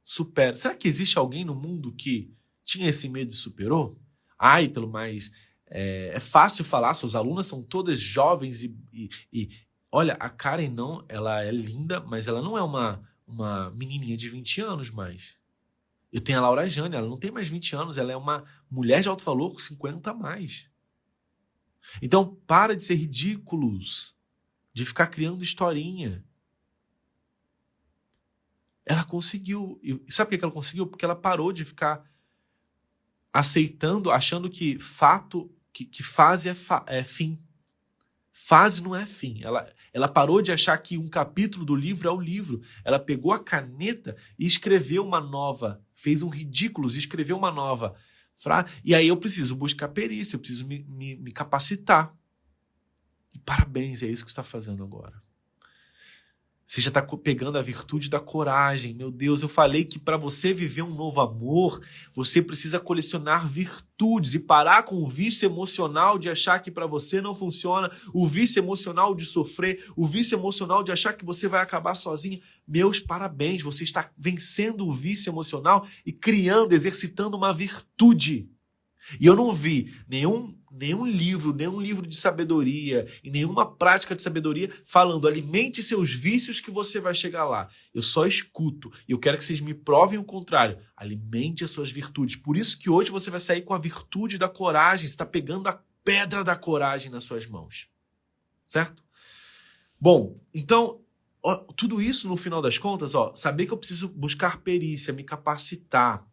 Speaker 1: supero? Será que existe alguém no mundo que tinha esse medo e superou? Ah, Ítalo, mas é fácil falar, suas alunas são todas jovens e olha, a Karen não, ela é linda, mas ela não é uma menininha de 20 anos mais. Eu tenho a Laura Jane, ela não tem mais 20 anos, ela é uma mulher de alto valor com 50 a mais. Então, para de ser ridículos, de ficar criando historinha. Ela conseguiu. E sabe por que ela conseguiu? Porque ela parou de ficar aceitando, achando que que fase é fim. Fase não é fim. Ela parou de achar que um capítulo do livro é o livro. Ela pegou a caneta e escreveu uma nova, fez um ridículos e escreveu uma nova frase. E aí eu preciso buscar perícia, eu preciso me capacitar. E parabéns, é isso que você está fazendo agora. Você já está pegando a virtude da coragem. Meu Deus, eu falei que para você viver um novo amor, você precisa colecionar virtudes e parar com o vício emocional de achar que para você não funciona, o vício emocional de sofrer, o vício emocional de achar que você vai acabar sozinho. Meus parabéns, você está vencendo o vício emocional e criando, exercitando uma virtude. E eu não vi nenhum livro de sabedoria e nenhuma prática de sabedoria falando alimente seus vícios que você vai chegar lá. Eu só escuto e eu quero que vocês me provem o contrário. Alimente as suas virtudes. Por isso que hoje você vai sair com a virtude da coragem. Você está pegando a pedra da coragem nas suas mãos. Certo? Bom, então, tudo isso no final das contas, saber que eu preciso buscar perícia, me capacitar.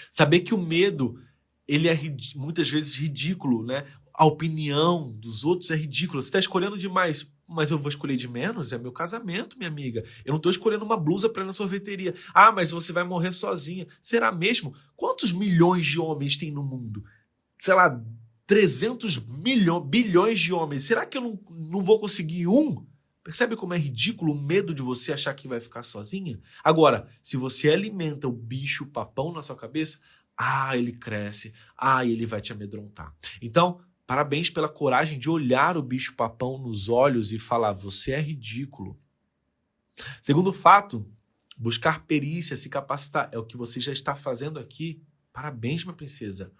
Speaker 1: Saber que o medo ele é muitas vezes ridículo, né? A opinião dos outros é ridícula. Você está escolhendo demais, mas eu vou escolher de menos? É meu casamento, minha amiga. Eu não estou escolhendo uma blusa para ir na sorveteria. Ah, mas você vai morrer sozinha. Será mesmo? Quantos milhões de homens tem no mundo? Sei lá, 300 bilhões de homens. Será que eu não vou conseguir um? Percebe como é ridículo o medo de você achar que vai ficar sozinha? Agora, se você alimenta o bicho papão na sua cabeça, ele cresce, ele vai te amedrontar. Então, parabéns pela coragem de olhar o bicho-papão nos olhos e falar, você é ridículo. Segundo fato buscar perícia, se capacitar, é o que você já está fazendo aqui. Parabéns, minha princesa.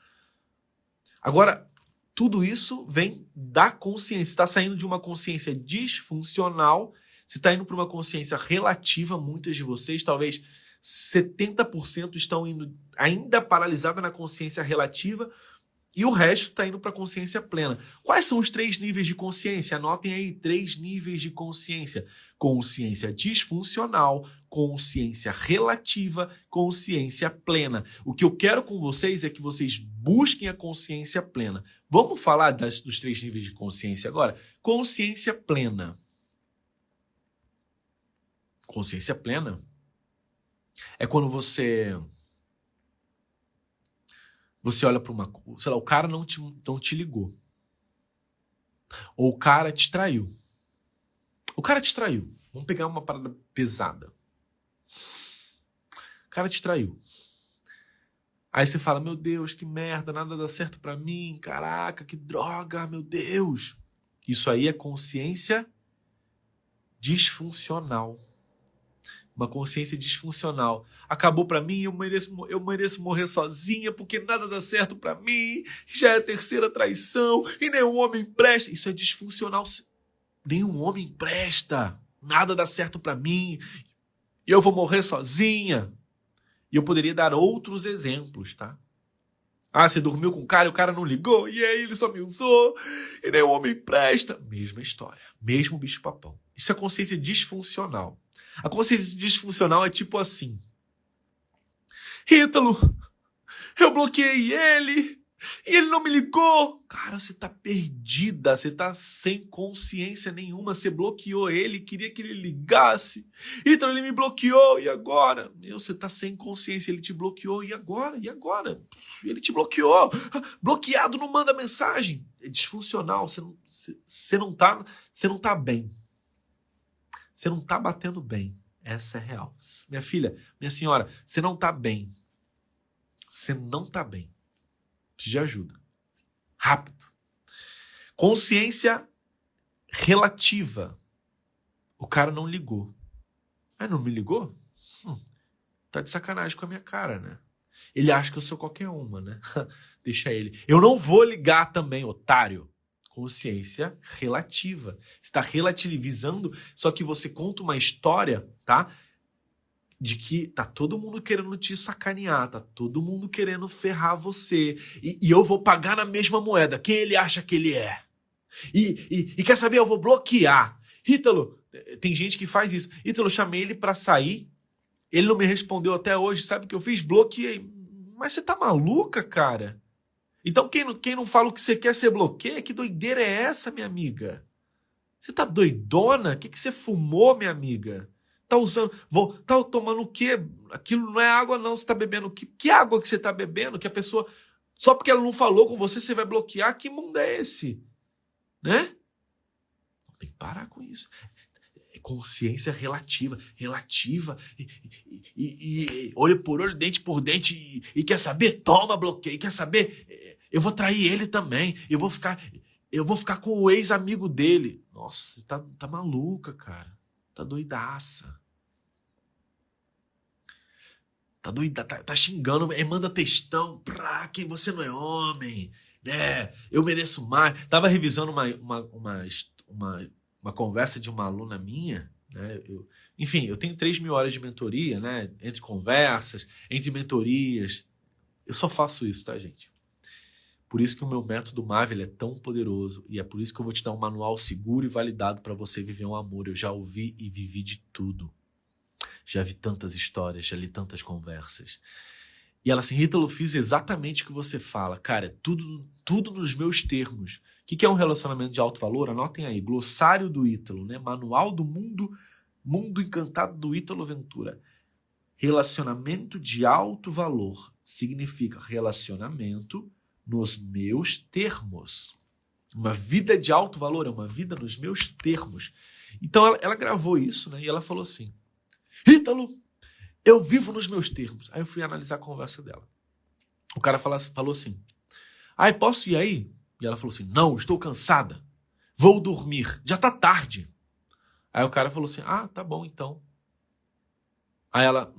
Speaker 1: Agora, tudo isso vem da consciência. Você está saindo de uma consciência disfuncional, você está indo para uma consciência relativa. Muitas de vocês, talvez 70% estão indo ainda paralisada na consciência relativa e o resto está indo para a consciência plena. Quais são os 3 níveis de consciência? Anotem aí, 3 níveis de consciência. Consciência disfuncional, consciência relativa, consciência plena. O que eu quero com vocês é que vocês busquem a consciência plena. Vamos falar dos 3 níveis de consciência agora? Consciência plena. Consciência plena é quando você olha para uma... Sei lá, o cara não te ligou. Ou o cara te traiu. O cara te traiu. Vamos pegar uma parada pesada. O cara te traiu. Aí você fala, meu Deus, que merda, nada dá certo pra mim. Caraca, que droga, meu Deus. Isso aí é consciência disfuncional. Uma consciência disfuncional. Acabou pra mim, eu mereço morrer sozinha porque nada dá certo pra mim. Já é a 3ª traição e nenhum homem presta. Isso é disfuncional. Nenhum homem presta. Nada dá certo pra mim. E eu vou morrer sozinha. E eu poderia dar outros exemplos, tá? Ah, você dormiu com o cara não ligou. E aí ele só me usou. E nenhum homem presta. Mesma história. Mesmo bicho-papão. Isso é consciência disfuncional. A consciência disfuncional é tipo assim. Ítalo, eu bloqueei ele e ele não me ligou. Cara, você tá perdida, você tá sem consciência nenhuma. Você bloqueou ele, queria que ele ligasse. Ítalo, ele me bloqueou, e agora? Meu, você tá sem consciência, ele te bloqueou, e agora? E agora? Ele te bloqueou. Bloqueado não manda mensagem. É disfuncional, você não tá bem. Você não tá batendo bem. Essa é real. Minha filha, minha senhora, você não tá bem. Você não tá bem. Preciso de ajuda. Rápido. Consciência relativa. O cara não ligou. Ah, não me ligou? Tá de sacanagem com a minha cara, né? Ele acha que eu sou qualquer uma, né? Deixa ele. Eu não vou ligar também, otário. Consciência relativa. Você está relativizando, só que você conta uma história, tá? De que tá todo mundo querendo te sacanear, tá todo mundo querendo ferrar você. E eu vou pagar na mesma moeda. Quem ele acha que ele é? E quer saber? Eu vou bloquear. Ítalo, tem gente que faz isso. Ítalo, chamei ele pra sair. Ele não me respondeu até hoje. Sabe o que eu fiz? Bloqueei. Mas você tá maluca, cara? Então quem não fala o que você quer, você bloqueia? Que doideira é essa, minha amiga? Você tá doidona? O que você fumou, minha amiga? Tá usando... Tá tomando o quê? Aquilo não é água, não. Você tá bebendo... Que água que você tá bebendo? Que a pessoa... Só porque ela não falou com você, você vai bloquear? Que mundo é esse? Né? Tem que parar com isso. É consciência relativa. Relativa. E olho por olho, dente por dente. E quer saber? Toma, bloqueio. Quer saber? Eu vou trair ele também. Eu vou ficar com o ex-amigo dele. Nossa, você tá maluca, cara. Tá doidaça. Tá doida, tá xingando, manda textão, que você não é homem, né? Eu mereço mais. Tava revisando uma conversa de uma aluna minha, né? Enfim, eu tenho 3.000 horas de mentoria, né? Entre conversas, entre mentorias. Eu só faço isso, tá, gente? Por isso que o meu método MAV é tão poderoso. E é por isso que eu vou te dar um manual seguro e validado para você viver um amor. Eu já ouvi e vivi de tudo. Já vi tantas histórias, já li tantas conversas. E ela assim, Ítalo, fiz exatamente o que você fala. Cara, tudo nos meus termos. O que é um relacionamento de alto valor? Anotem aí, glossário do Ítalo, né? Manual do mundo encantado do Ítalo Ventura. Relacionamento de alto valor significa relacionamento nos meus termos. Uma vida de alto valor é uma vida nos meus termos. Então ela gravou isso, né? E ela falou assim, Ítalo, eu vivo nos meus termos. Aí eu fui analisar a conversa dela. O cara falou assim, posso ir aí? E ela falou assim, não, estou cansada. Vou dormir, já tá tarde. Aí o cara falou assim, tá bom então. Aí ela,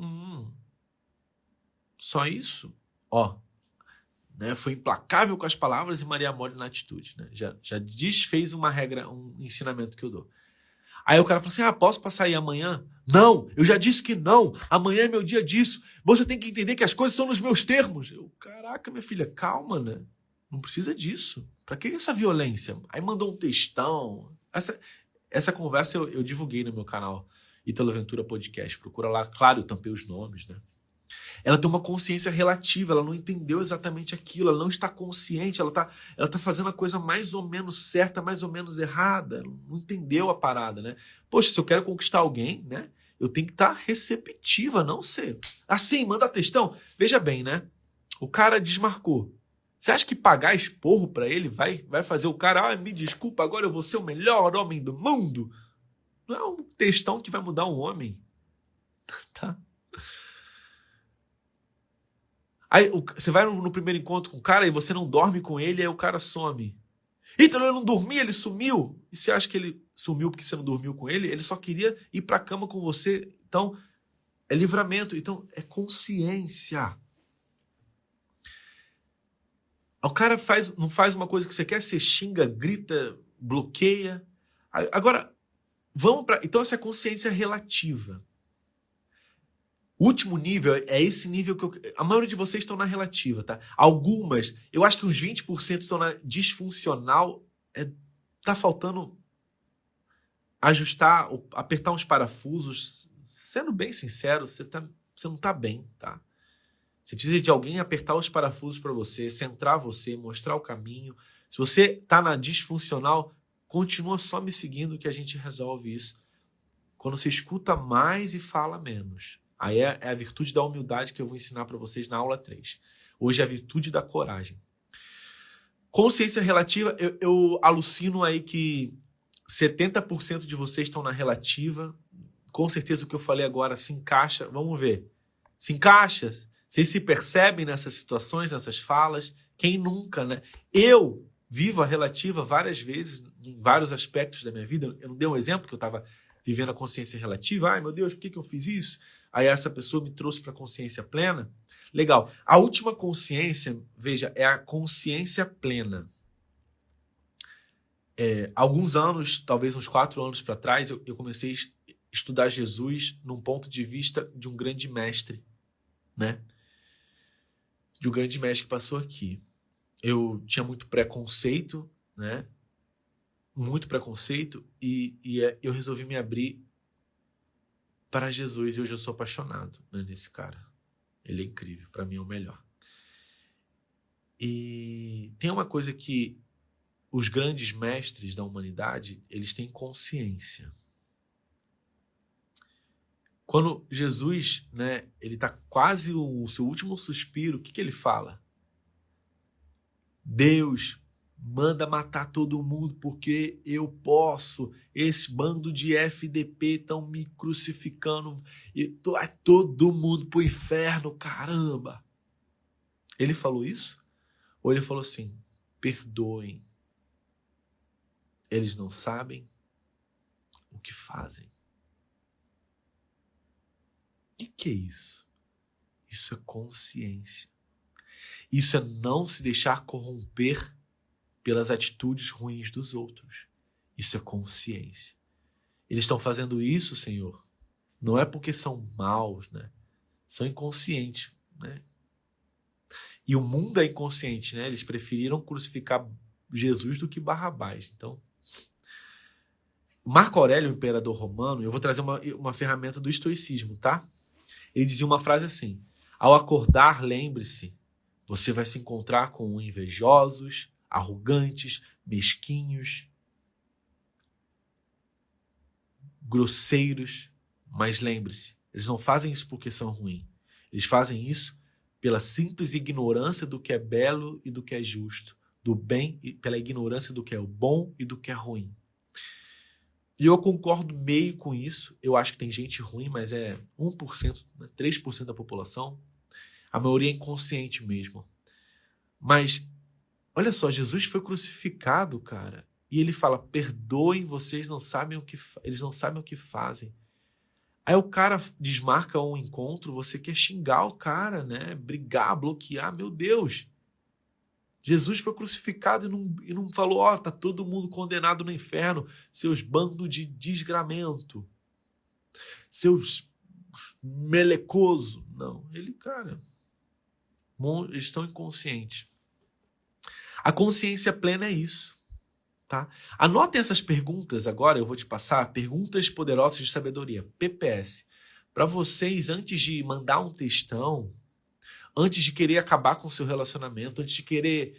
Speaker 1: só isso? Ó, né, foi implacável com as palavras e Maria mole na atitude. Né? Já desfez uma regra, um ensinamento que eu dou. Aí o cara fala assim, posso passar aí amanhã? Não, eu já disse que não. Amanhã é meu dia disso. Você tem que entender que as coisas são nos meus termos. Caraca, minha filha, calma, né? Não precisa disso. Pra que essa violência? Aí mandou um textão. Essa conversa eu divulguei no meu canal Ítalo Ventura Podcast. Procura lá. Claro, eu tampei os nomes, né? Ela tem uma consciência relativa, ela não entendeu exatamente aquilo, ela não está consciente, ela tá fazendo a coisa mais ou menos certa, mais ou menos errada, não entendeu a parada, né? Poxa, se eu quero conquistar alguém, né, eu tenho que estar receptiva, não ser assim, manda textão. Veja bem, né? O cara desmarcou. Você acha que pagar esporro para ele vai fazer o cara, me desculpa, agora eu vou ser o melhor homem do mundo? Não é um textão que vai mudar um homem, tá? Aí você vai no primeiro encontro com o cara e você não dorme com ele, aí o cara some. Então eu não dormi, ele sumiu. E você acha que ele sumiu porque você não dormiu com ele? Ele só queria ir pra cama com você. Então, é livramento. Então, é consciência. O cara não faz uma coisa que você quer, você xinga, grita, bloqueia. Agora, vamos para... Então, essa é consciência relativa. O último nível é esse nível que a maioria de vocês estão na relativa, tá? Algumas, eu acho que uns 20% estão na disfuncional. Tá faltando ajustar, apertar uns parafusos. Sendo bem sincero, você não tá bem, tá? Você precisa de alguém apertar os parafusos para você, centrar você, mostrar o caminho. Se você tá na disfuncional, continua só me seguindo que a gente resolve isso. Quando você escuta mais e fala menos. Aí é a virtude da humildade que eu vou ensinar para vocês na aula 3. Hoje é a virtude da coragem. Consciência relativa, eu alucino aí que 70% de vocês estão na relativa. Com certeza o que eu falei agora se encaixa. Vamos ver. Se encaixa? Vocês se percebem nessas situações, nessas falas? Quem nunca, né? Eu vivo a relativa várias vezes, em vários aspectos da minha vida. Eu não dei um exemplo que eu estava vivendo a consciência relativa. Ai, meu Deus, por que eu fiz isso? Aí essa pessoa me trouxe para a consciência plena. Legal. A última consciência, veja, é a consciência plena. Alguns anos, talvez uns 4 anos para trás, eu comecei a estudar Jesus num ponto de vista de um grande mestre, né? De um grande mestre que passou aqui. Eu tinha muito preconceito, né? Muito preconceito, e eu resolvi me abrir para Jesus, e hoje eu sou apaixonado, né, nesse cara. Ele é incrível, para mim é o melhor. E tem uma coisa que os grandes mestres da humanidade, eles têm consciência. Quando Jesus, né, ele está quase o seu último suspiro, o que ele fala? Deus, manda matar todo mundo porque eu posso. Esse bando de FDP estão me crucificando e vai todo mundo pro inferno, caramba. Ele falou isso? Ou ele falou assim, perdoem. Eles não sabem o que fazem. O que é isso? Isso é consciência. Isso é não se deixar corromper pelas atitudes ruins dos outros. Isso é consciência. Eles estão fazendo isso, Senhor, não é porque são maus, né? São inconscientes, né? E o mundo é inconsciente, né? Eles preferiram crucificar Jesus do que Barrabás. Então, Marco Aurélio, o imperador romano, eu vou trazer uma ferramenta do estoicismo, tá? Ele dizia uma frase assim, ao acordar, lembre-se, você vai se encontrar com invejosos, arrogantes, mesquinhos, grosseiros, mas lembre-se, eles não fazem isso porque são ruins. Eles fazem isso pela simples ignorância do que é belo e do que é justo, do bem e pela ignorância do que é o bom e do que é ruim. E eu concordo meio com isso. Eu acho que tem gente ruim, mas é 1%, 3% da população. A maioria é inconsciente mesmo. Mas olha só, Jesus foi crucificado, cara. E ele fala, perdoem, eles não sabem o que fazem. Aí o cara desmarca um encontro, você quer xingar o cara, né? Brigar, bloquear, meu Deus. Jesus foi crucificado e não falou, ó, tá todo mundo condenado no inferno, seus bandos de desgramento, seus melecoso. Não, ele, cara, eles estão inconscientes. A consciência plena é isso, tá? Anotem essas perguntas agora, eu vou te passar, perguntas poderosas de sabedoria, PPS, para vocês, antes de mandar um textão, antes de querer acabar com o seu relacionamento, antes de querer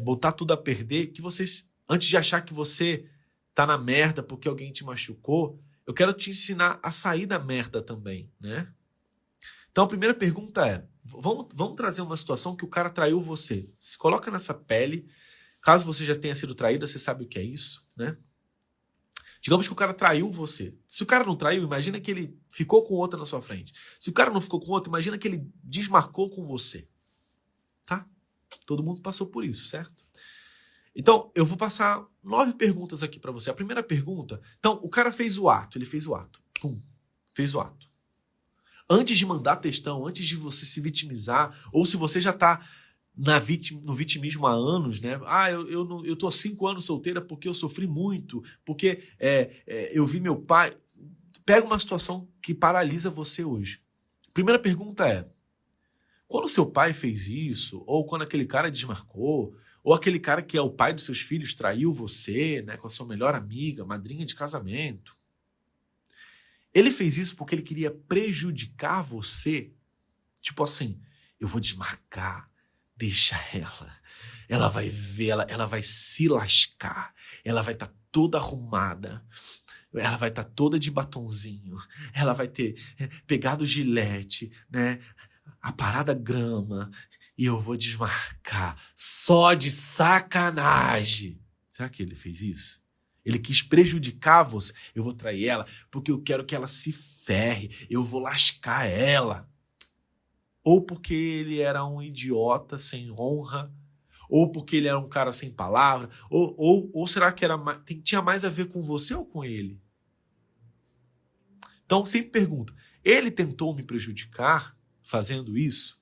Speaker 1: botar tudo a perder, que vocês, antes de achar que você tá na merda porque alguém te machucou, eu quero te ensinar a sair da merda também, né? Então a primeira pergunta é, vamos trazer uma situação que o cara traiu você. Se coloca nessa pele, caso você já tenha sido traída, você sabe o que é isso, né? Digamos que o cara traiu você. Se o cara não traiu, imagina que ele ficou com outra na sua frente. Se o cara não ficou com outra, imagina que ele desmarcou com você. Tá? Todo mundo passou por isso, certo? Então, eu vou passar 9 perguntas aqui pra você. A primeira pergunta... Então, o cara fez o ato. Ele fez o ato. Pum. Fez o ato. Antes de mandar textão, antes de você se vitimizar, ou se você já tá no vitimismo há anos, né? Ah, eu tô há 5 anos solteira porque eu sofri muito, porque eu vi meu pai... Pega uma situação que paralisa você hoje. Primeira pergunta é, quando seu pai fez isso, ou quando aquele cara desmarcou, ou aquele cara que é o pai dos seus filhos traiu você, né, com a sua melhor amiga, madrinha de casamento, ele fez isso porque ele queria prejudicar você? Tipo assim, eu vou desmarcar, deixa ela vai ver, ela vai se lascar, ela vai estar toda arrumada, ela vai estar toda de batonzinho, ela vai ter pegado gilete, né, a parada grama, e eu vou desmarcar, só de sacanagem. Será que ele fez isso? Ele quis prejudicar você. Eu vou trair ela porque eu quero que ela se ferre, eu vou lascar ela. Ou porque ele era um idiota sem honra, ou porque ele era um cara sem palavra, ou será que tinha mais a ver com você ou com ele? Então, sempre pergunta, ele tentou me prejudicar fazendo isso?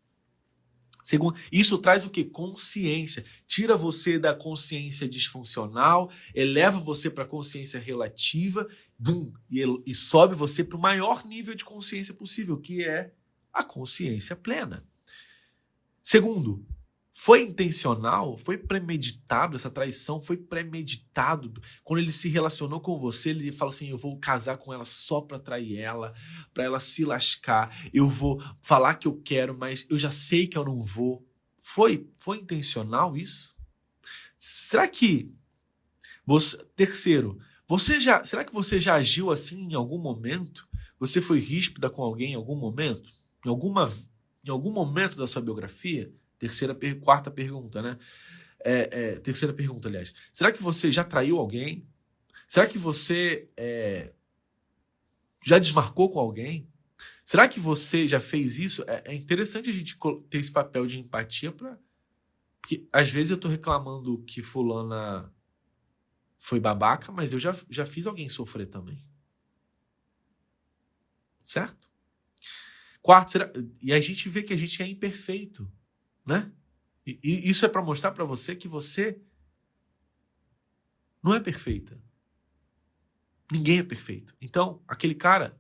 Speaker 1: Segundo, isso traz o quê? Consciência. Tira você da consciência disfuncional, eleva você para a consciência relativa, e sobe você para o maior nível de consciência possível, que é a consciência plena. Segundo, foi intencional, foi premeditado, essa traição foi premeditado. Quando ele se relacionou com você, ele fala assim, eu vou casar com ela só para trair ela, para ela se lascar, eu vou falar que eu quero, mas eu já sei que eu não vou. Foi intencional isso? Será que terceiro, será que você já agiu assim em algum momento? Você foi ríspida com alguém em algum momento? Em algum momento da sua biografia? Quarta pergunta, né? Terceira pergunta, aliás. Será que você já traiu alguém? Será que você já desmarcou com alguém? Será que você já fez isso? É interessante a gente ter esse papel de empatia porque às vezes eu tô reclamando que fulana foi babaca, mas eu já fiz alguém sofrer também. Certo? Quarto, e a gente vê que a gente é imperfeito, né? E isso é para mostrar para você que você não é perfeita. Ninguém é perfeito. Então, aquele cara,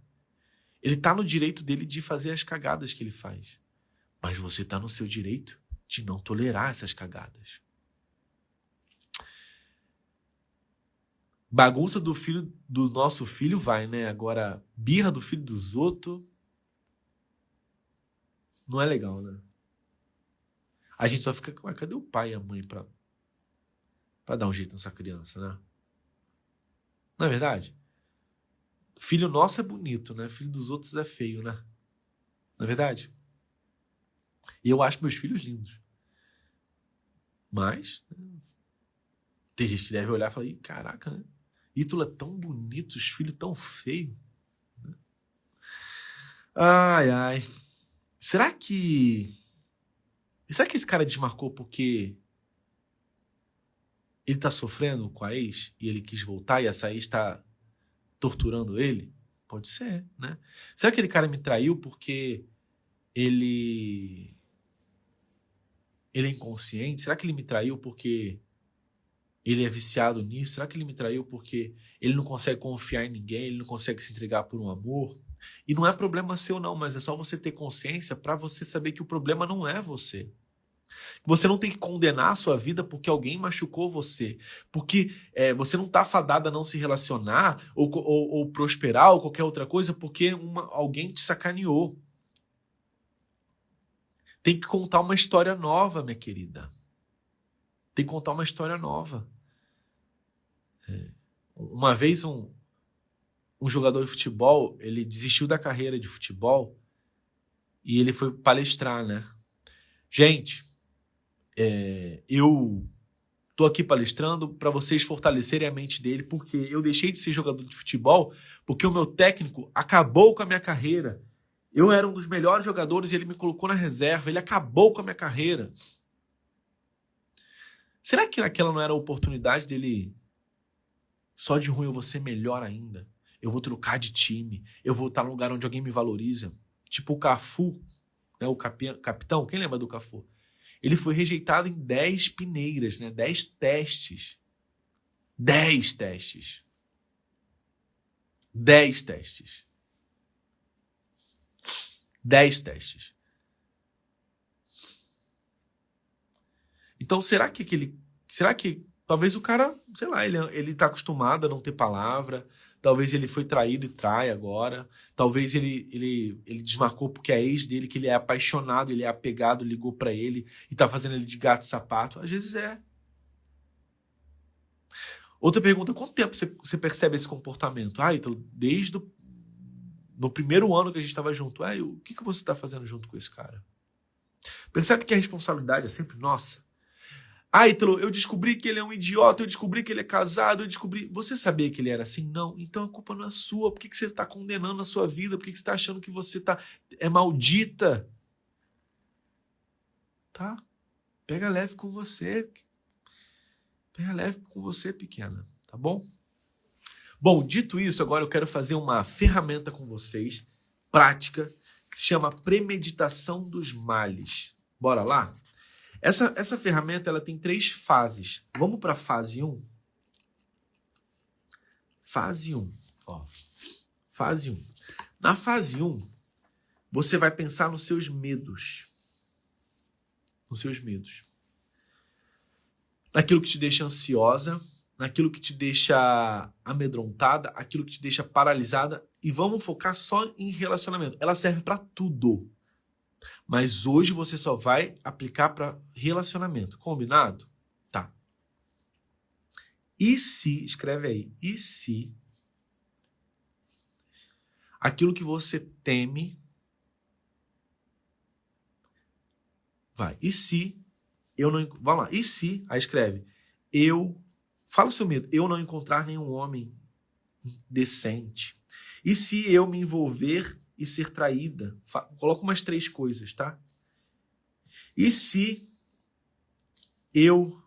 Speaker 1: ele tá no direito dele de fazer as cagadas que ele faz. Mas você tá no seu direito de não tolerar essas cagadas. Bagunça do nosso filho vai, né? Agora, birra do filho dos outros não é legal, né? A gente só fica, cadê o pai e a mãe pra dar um jeito nessa criança, né? Não é verdade? Filho nosso é bonito, né? Filho dos outros é feio, né? Não é verdade? E eu acho meus filhos lindos. Mas tem gente que deve olhar e falar, ih, caraca, né? Ítalo é tão bonito, os filhos tão feios. Ai, ai. Será que esse cara desmarcou porque ele tá sofrendo com a ex e ele quis voltar e essa ex tá torturando ele? Pode ser, né? Será que aquele cara me traiu porque ele é inconsciente? Será que ele me traiu porque ele é viciado nisso? Será que ele me traiu porque ele não consegue confiar em ninguém, ele não consegue se entregar por um amor? E não é problema seu não, mas é só você ter consciência para você saber que o problema não é você. Você não tem que condenar a sua vida porque alguém machucou você, porque você não está fadada a não se relacionar ou prosperar ou qualquer outra coisa porque alguém te sacaneou. Tem que contar uma história nova, minha querida. Tem que contar uma história nova. Uma vez um jogador de futebol, ele desistiu da carreira de futebol e ele foi palestrar, né? Gente, eu tô aqui palestrando para vocês fortalecerem a mente dele, porque eu deixei de ser jogador de futebol porque o meu técnico acabou com a minha carreira. Eu era um dos melhores jogadores e ele me colocou na reserva, ele acabou com a minha carreira. Será que aquela não era a oportunidade dele? Só de ruim eu vou ser melhor ainda. Eu vou trocar de time. Eu vou estar num lugar onde alguém me valoriza. Tipo o Cafu, né, o capitão. Quem lembra do Cafu? Ele foi rejeitado em 10 peneiras, né? 10 testes. 10 testes. 10 testes. 10 testes. Então, será que talvez o cara, sei lá, ele tá acostumado a não ter palavra, talvez ele foi traído e trai agora, talvez ele desmarcou porque é ex dele, que ele é apaixonado, ele é apegado, ligou pra ele e tá fazendo ele de gato e sapato. Às vezes é. Outra pergunta, quanto tempo você percebe esse comportamento? Então, desde no primeiro ano que a gente estava junto. O que você está fazendo junto com esse cara? Percebe que a responsabilidade é sempre nossa? Ítalo, eu descobri que ele é um idiota, eu descobri que ele é casado, Você sabia que ele era assim? Não. Então a culpa não é sua. Por que você está condenando a sua vida? Por que você está achando que você é maldita? Tá? Pega leve com você. Pega leve com você, pequena. Tá bom? Bom, dito isso, agora eu quero fazer uma ferramenta com vocês, prática, que se chama premeditação dos males. Bora lá? Essa ferramenta ela tem 3 fases. Vamos para a fase 1? Fase 1. Fase 1. Na fase 1, você vai pensar nos seus medos. Nos seus medos. Naquilo que te deixa ansiosa, naquilo que te deixa amedrontada, aquilo que te deixa paralisada. E vamos focar só em relacionamento. Ela serve para tudo. Mas hoje você só vai aplicar para relacionamento. Combinado? Tá. E se, escreve aí, e se aquilo que você teme, e se eu não, vamos lá, e se, aí escreve, fala o seu medo, eu não encontrar nenhum homem decente. E se eu me envolver e ser traída? Coloca umas 3 coisas, tá? E se eu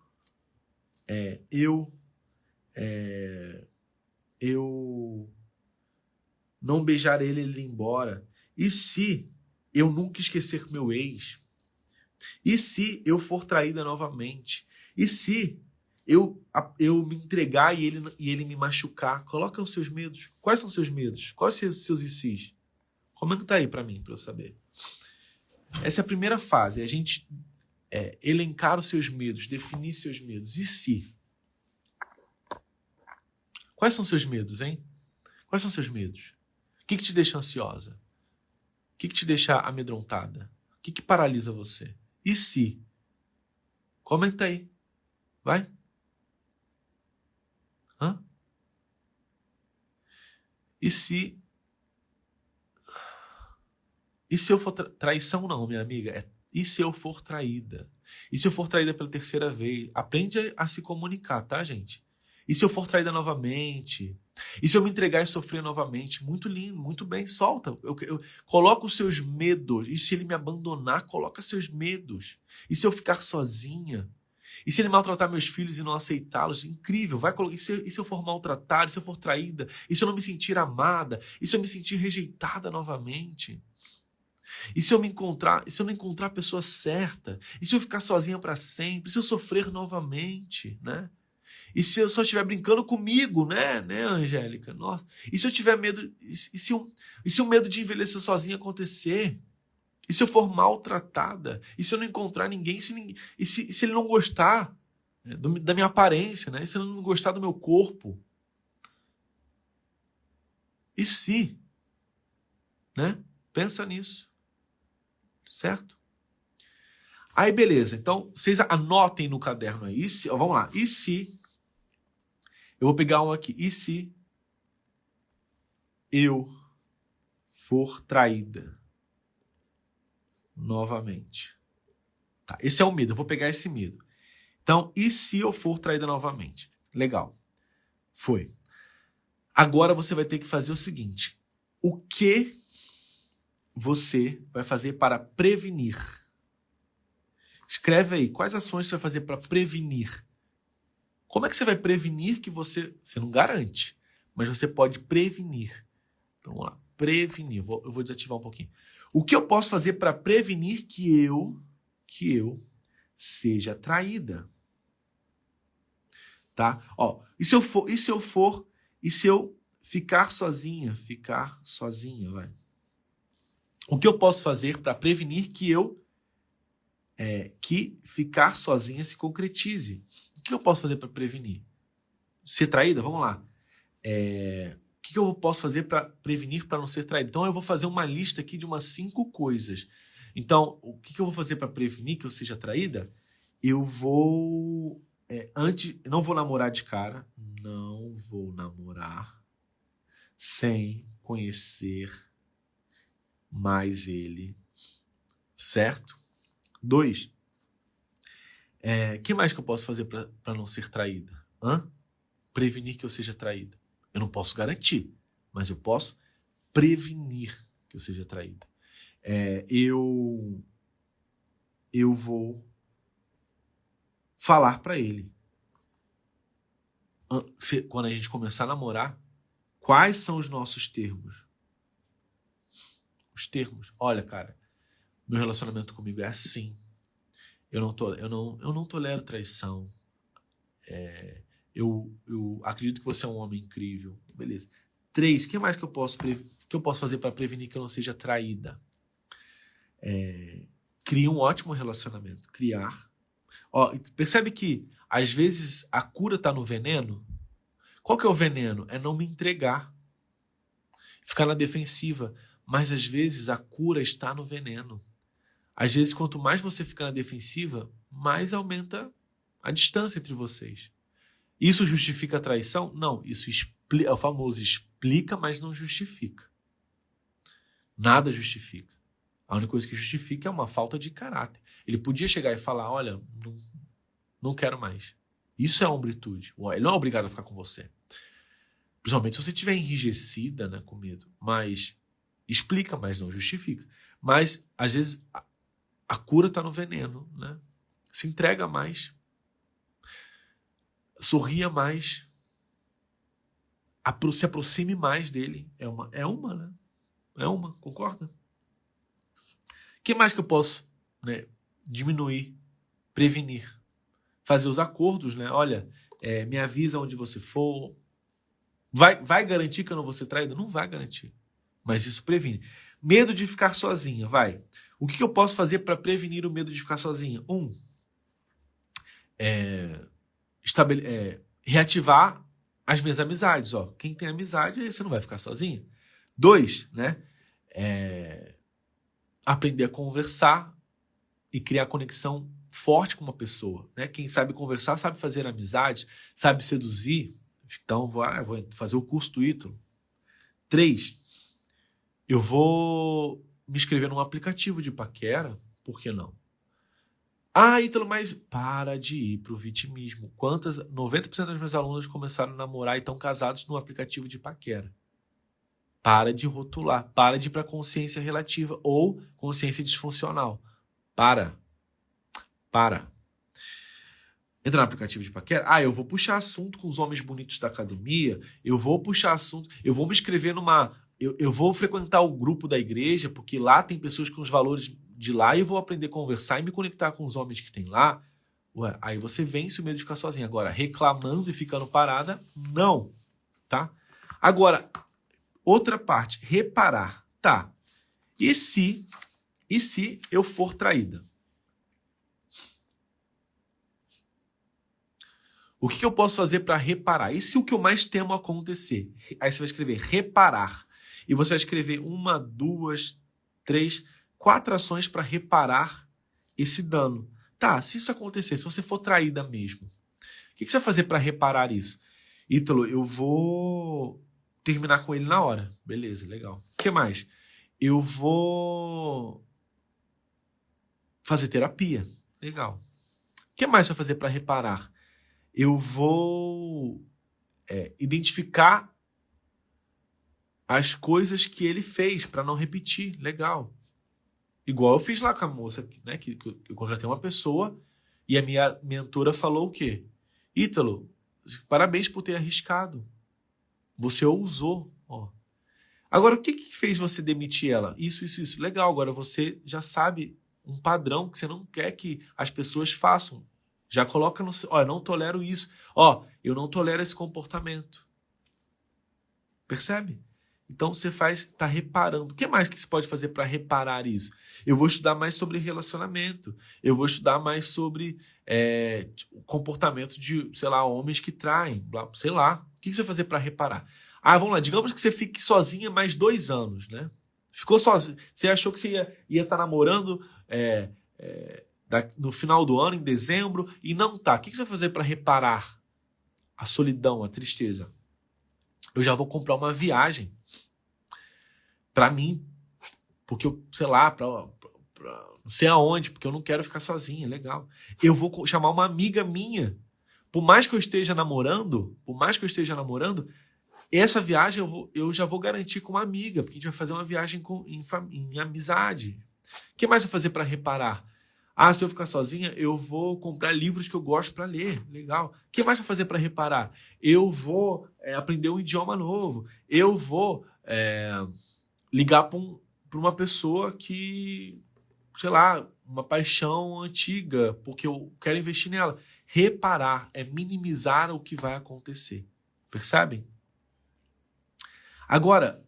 Speaker 1: não beijar ele ir embora? E se eu nunca esquecer meu ex? E se eu for traída novamente? E se eu me entregar e ele me machucar? Coloca os seus medos. Quais são os seus medos? Quais são os seus ICs? Comenta aí para mim, para eu saber. Essa é a primeira fase. A gente elencar os seus medos, definir seus medos. E se? Quais são seus medos, hein? Quais são seus medos? O que te deixa ansiosa? O que te deixa amedrontada? O que paralisa você? E se? Comenta aí. Vai. E se eu for traição não, minha amiga? E se eu for traída? E se eu for traída pela terceira vez? Aprende a se comunicar, tá, gente? E se eu for traída novamente? E se eu me entregar e sofrer novamente? Muito lindo, muito bem, solta. Coloca os seus medos. E se ele me abandonar, coloca seus medos. E se eu ficar sozinha? E se ele maltratar meus filhos e não aceitá-los? Incrível. E se eu for maltratada? E se eu for traída? E se eu não me sentir amada? E se eu me sentir rejeitada novamente? E se eu não encontrar a pessoa certa? E se eu ficar sozinha para sempre? E se eu sofrer novamente, né? E se eu só estiver brincando comigo, né, Angélica? Nossa. E se eu tiver medo, e se o medo de envelhecer sozinha acontecer? E se eu for maltratada? E se eu não encontrar ninguém? E se ele não gostar, né, da minha aparência, né? E se ele não gostar do meu corpo? E se? Né? Pensa nisso. Certo? Aí, beleza. Então, vocês anotem no caderno aí. Vamos lá. E se... Eu vou pegar um aqui. E se eu for traída novamente? Tá, esse é o medo. Eu vou pegar esse medo. Então, e se eu for traída novamente? Legal. Foi. Agora você vai ter que fazer o seguinte. O que você vai fazer para prevenir? Escreve aí. Quais ações você vai fazer para prevenir? Como é que você vai prevenir que você não garante, mas você pode prevenir. Então, vamos lá. Prevenir. Eu vou desativar um pouquinho. O que eu posso fazer para prevenir que eu seja traída? Tá? Ó, e se eu ficar sozinha, vai. O que eu posso fazer para prevenir que ficar sozinha se concretize? O que eu posso fazer para prevenir? Ser traída? Vamos lá. O que eu posso fazer para prevenir para não ser traída? Então, eu vou fazer uma lista aqui de umas 5 coisas. Então, o que eu vou fazer para prevenir que eu seja traída? Eu vou... não vou namorar de cara. Não vou namorar sem conhecer mais ele. Certo? 2. Que mais que eu posso fazer para não ser traída? Prevenir que eu seja traída. Eu não posso garantir, mas eu posso prevenir que eu seja traída. Eu vou falar para ele. Quando a gente começar a namorar, quais são os nossos termos? Os termos. Olha, cara, meu relacionamento comigo é assim. Eu não tolero traição. Eu acredito que você é um homem incrível. Beleza. 3. O que mais que eu posso fazer para prevenir que eu não seja traída? Crie um ótimo relacionamento. Criar. Percebe que, às vezes, a cura está no veneno? Qual que é o veneno? É não me entregar. Ficar na defensiva. Mas, às vezes, a cura está no veneno. Às vezes, quanto mais você fica na defensiva, mais aumenta a distância entre vocês. Isso justifica a traição? Não, isso é o famoso explica, mas não justifica. Nada justifica. A única coisa que justifica é uma falta de caráter. Ele podia chegar e falar, olha, não quero mais. Isso é hombritude. Ele não é obrigado a ficar com você. Principalmente se você estiver enrijecida, né, com medo. Mas explica, mas não justifica. Mas, às vezes, a cura está no veneno, né? Se entrega mais. Sorria mais. Se aproxime mais dele. É uma, né? É uma, concorda? O que mais que eu posso, né, diminuir, prevenir? Fazer os acordos, né? Olha, me avisa onde você for. Vai garantir que eu não vou ser traída? Não vai garantir. Mas isso previne. Medo de ficar sozinha, vai. O que eu posso fazer para prevenir o medo de ficar sozinha? 1. Reativar as minhas amizades. Quem tem amizade, você não vai ficar sozinha. 2, né? Aprender a conversar e criar conexão forte com uma pessoa. Né? Quem sabe conversar, sabe fazer amizade, sabe seduzir. Então, vou fazer o curso do Ítalo. 3, eu vou me inscrever num aplicativo de paquera. Por que não? Ítalo, mas para de ir pro vitimismo. 90% das minhas alunas começaram a namorar e estão casados no aplicativo de paquera. Para de rotular. Para de ir para consciência relativa ou consciência disfuncional. Para. Entra no aplicativo de paquera. Eu vou puxar assunto com os homens bonitos da academia, eu vou puxar assunto, eu vou me inscrever eu vou frequentar o grupo da igreja, porque lá tem pessoas com os valores de lá e eu vou aprender a conversar e me conectar com os homens que tem lá. Ué, aí você vence o medo de ficar sozinho. Agora, reclamando e ficando parada, não, tá? Agora, outra parte, reparar. Tá, e se eu for traída? O que eu posso fazer para reparar? E se o que eu mais temo acontecer? Aí você vai escrever reparar. E você vai escrever 1, 2, 3, 4 ações para reparar esse dano. Tá, se isso acontecer, se você for traída mesmo, o que você vai fazer para reparar isso? Ítalo, eu vou terminar com ele na hora. Beleza, legal. O que mais? Eu vou fazer terapia. Legal. O que mais você vai fazer para reparar? Eu vou identificar as coisas que ele fez para não repetir. Legal. Igual eu fiz lá com a moça, né? Que eu contratei uma pessoa e a minha mentora falou o quê? Ítalo, parabéns por ter arriscado. Você ousou. Ó. Agora, o que fez você demitir ela? Isso. Legal, agora você já sabe um padrão que você não quer que as pessoas façam. Já coloca no... Ó, eu não tolero isso. Ó, eu não tolero esse comportamento. Percebe? Então você tá reparando. O que mais que você pode fazer para reparar isso? Eu vou estudar mais sobre relacionamento. Eu vou estudar mais sobre o comportamento de, sei lá, homens que traem. Sei lá. O que você vai fazer para reparar? Vamos lá. Digamos que você fique sozinha mais 2 anos, né? Ficou sozinha. Você achou que você ia estar namorando no final do ano, em dezembro, e não tá. O que você vai fazer para reparar a solidão, a tristeza? Eu já vou comprar uma viagem para mim, porque eu, sei lá, para não sei aonde, porque eu não quero ficar sozinha, legal. Eu vou chamar uma amiga minha. Por mais que eu esteja namorando, essa viagem eu já vou garantir com uma amiga, porque a gente vai fazer uma viagem em amizade. O que mais eu vou fazer para reparar? Se eu ficar sozinha, eu vou comprar livros que eu gosto para ler. Legal. O que mais eu vou fazer para reparar? Eu vou aprender um idioma novo. Eu vou ligar para uma pessoa que, sei lá, uma paixão antiga, porque eu quero investir nela. Reparar é minimizar o que vai acontecer. Percebem? Agora,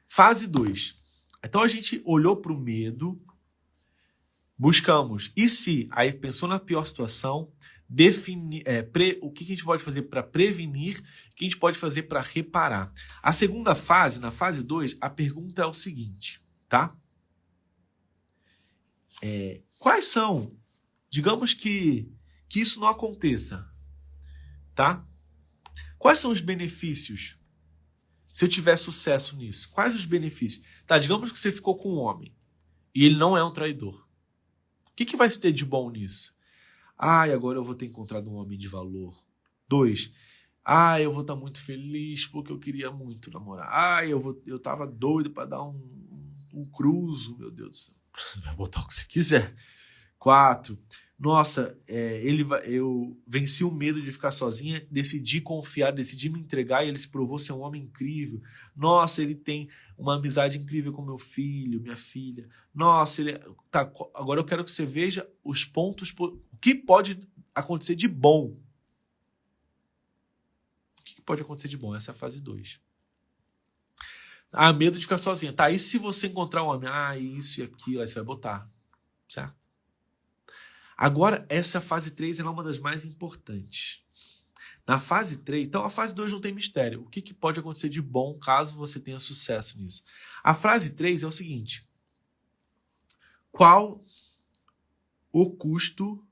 Speaker 1: fase 2. Então a gente olhou para o medo, buscamos, e se? Aí pensou na pior situação, o que a gente pode fazer para prevenir, o que a gente pode fazer para reparar. A segunda fase, na fase 2, a pergunta é o seguinte, tá? Quais são, digamos que isso não aconteça, tá? Quais são os benefícios se eu tiver sucesso nisso? Quais os benefícios? Tá, digamos que você ficou com um homem e ele não é um traidor. O que vai se ter de bom nisso? Agora eu vou ter encontrado um homem de valor. 2, eu vou estar muito feliz porque eu queria muito namorar. Eu tava doido para dar um cruzo, meu Deus do céu. Vai botar o que você quiser. 4, nossa, eu venci o medo de ficar sozinha, decidi confiar, decidi me entregar e ele se provou ser um homem incrível. Nossa, ele tem uma amizade incrível com meu filho, minha filha. Nossa, tá, agora eu quero que você veja os pontos, o que pode acontecer de bom. O que pode acontecer de bom? Essa é a fase 2. Medo de ficar sozinha. Tá, e se você encontrar um homem? Isso e aquilo, aí você vai botar. Certo? Agora, essa fase 3 é uma das mais importantes. Na fase 3, então a fase 2 não tem mistério. O que pode acontecer de bom caso você tenha sucesso nisso? A fase 3 é o seguinte. Qual o custo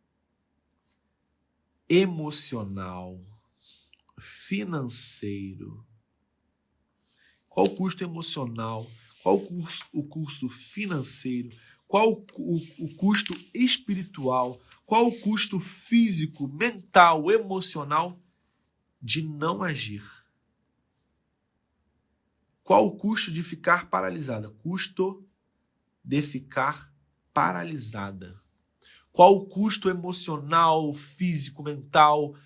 Speaker 1: emocional, financeiro? Qual o custo emocional? Qual o custo financeiro? Qual o custo espiritual? Qual o custo físico, mental, emocional de não agir? Qual o custo de ficar paralisada? Custo de ficar paralisada. Qual o custo emocional, físico, mental,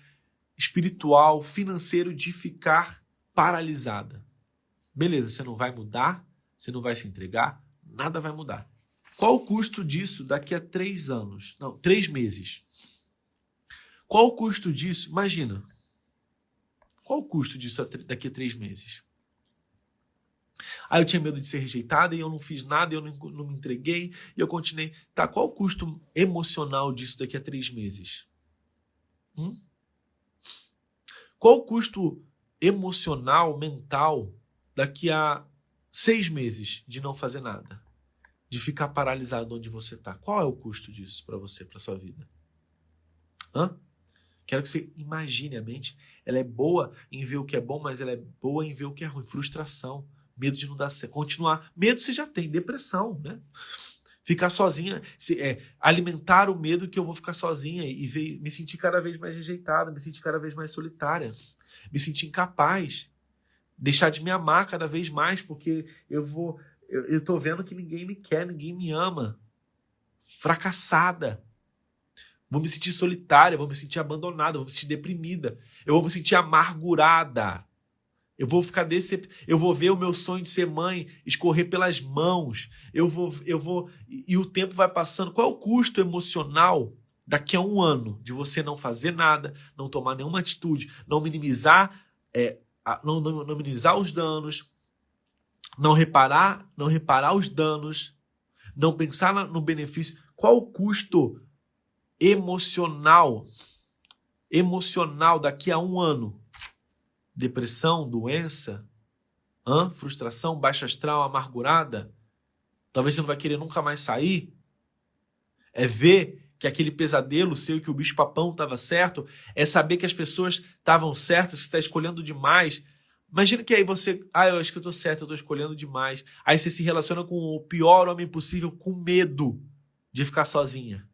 Speaker 1: espiritual, financeiro de ficar paralisada? Beleza, você não vai mudar, você não vai se entregar, nada vai mudar. Qual o custo disso daqui a 3 anos? Não, 3 meses. Qual o custo disso? Imagina. Qual o custo disso daqui a 3 meses? Eu tinha medo de ser rejeitada e eu não fiz nada, eu não me entreguei e eu continuei. Tá, qual o custo emocional disso daqui a 3 meses? Qual o custo emocional, mental, daqui a 6 meses de não fazer nada? De ficar paralisado onde você está? Qual é o custo disso para você, para sua vida? Quero que você imagine. A mente, ela é boa em ver o que é bom, mas ela é boa em ver o que é ruim. Frustração, medo de não dar certo, continuar. Medo você já tem, depressão, né? Ficar sozinha, alimentar o medo que eu vou ficar sozinha e me sentir cada vez mais rejeitada, me sentir cada vez mais solitária, me sentir incapaz, deixar de me amar cada vez mais, porque eu tô vendo que ninguém me quer, ninguém me ama, fracassada. Vou me sentir solitária, vou me sentir abandonada, vou me sentir deprimida, eu vou me sentir amargurada. Eu vou ficar eu vou ver o meu sonho de ser mãe escorrer pelas mãos. E o tempo vai passando. Qual é o custo emocional daqui a 1 ano de você não fazer nada, não tomar nenhuma atitude, não minimizar, não minimizar os danos, não reparar os danos, não pensar no benefício? Qual o custo emocional daqui a 1 ano? Depressão, doença, frustração, baixa astral, amargurada? Talvez você não vai querer nunca mais sair? É ver que aquele pesadelo seu, que o bicho-papão estava certo? É saber que as pessoas estavam certas, que você está escolhendo demais? Imagina que aí você, eu acho que eu estou certo, eu estou escolhendo demais. Aí você se relaciona com o pior homem possível, com medo de ficar sozinha.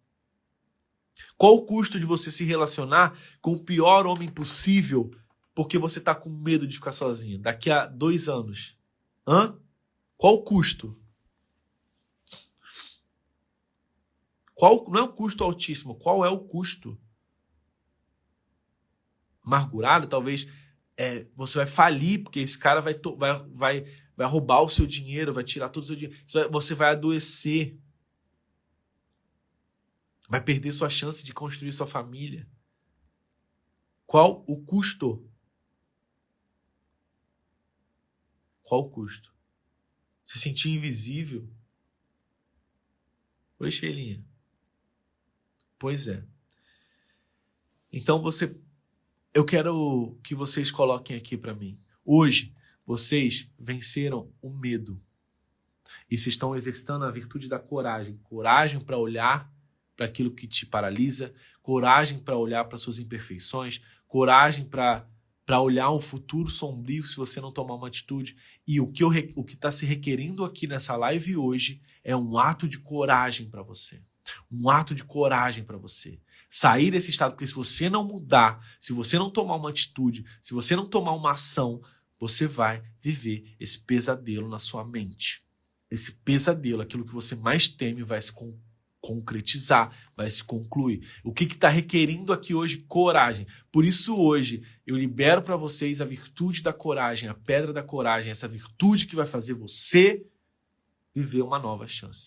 Speaker 1: Qual o custo de você se relacionar com o pior homem possível porque você está com medo de ficar sozinha daqui a 2 anos? Qual o custo? Não é um custo altíssimo, qual é o custo? Amargurado, talvez você vai falir, porque esse cara vai roubar o seu dinheiro, vai tirar todo o seu dinheiro. Você vai adoecer. Vai perder sua chance de construir sua família. Qual o custo? Qual o custo? Se sentir invisível? Oi, Sheilinha. Pois é. Então eu quero que vocês coloquem aqui para mim. Hoje, vocês venceram o medo. E vocês estão exercitando a virtude da coragem. Coragem para olhar para aquilo que te paralisa. Coragem para olhar para suas imperfeições. Coragem para olhar um futuro sombrio se você não tomar uma atitude. E o que está se requerendo aqui nessa live hoje é um ato de coragem para você. Um ato de coragem para você. Sair desse estado, porque se você não mudar, se você não tomar uma atitude, se você não tomar uma ação, você vai viver esse pesadelo na sua mente. Esse pesadelo, aquilo que você mais teme, vai se concretizar, vai se concluir. O que está requerendo aqui hoje? Coragem. Por isso hoje eu libero para vocês a virtude da coragem, a pedra da coragem, essa virtude que vai fazer você viver uma nova chance.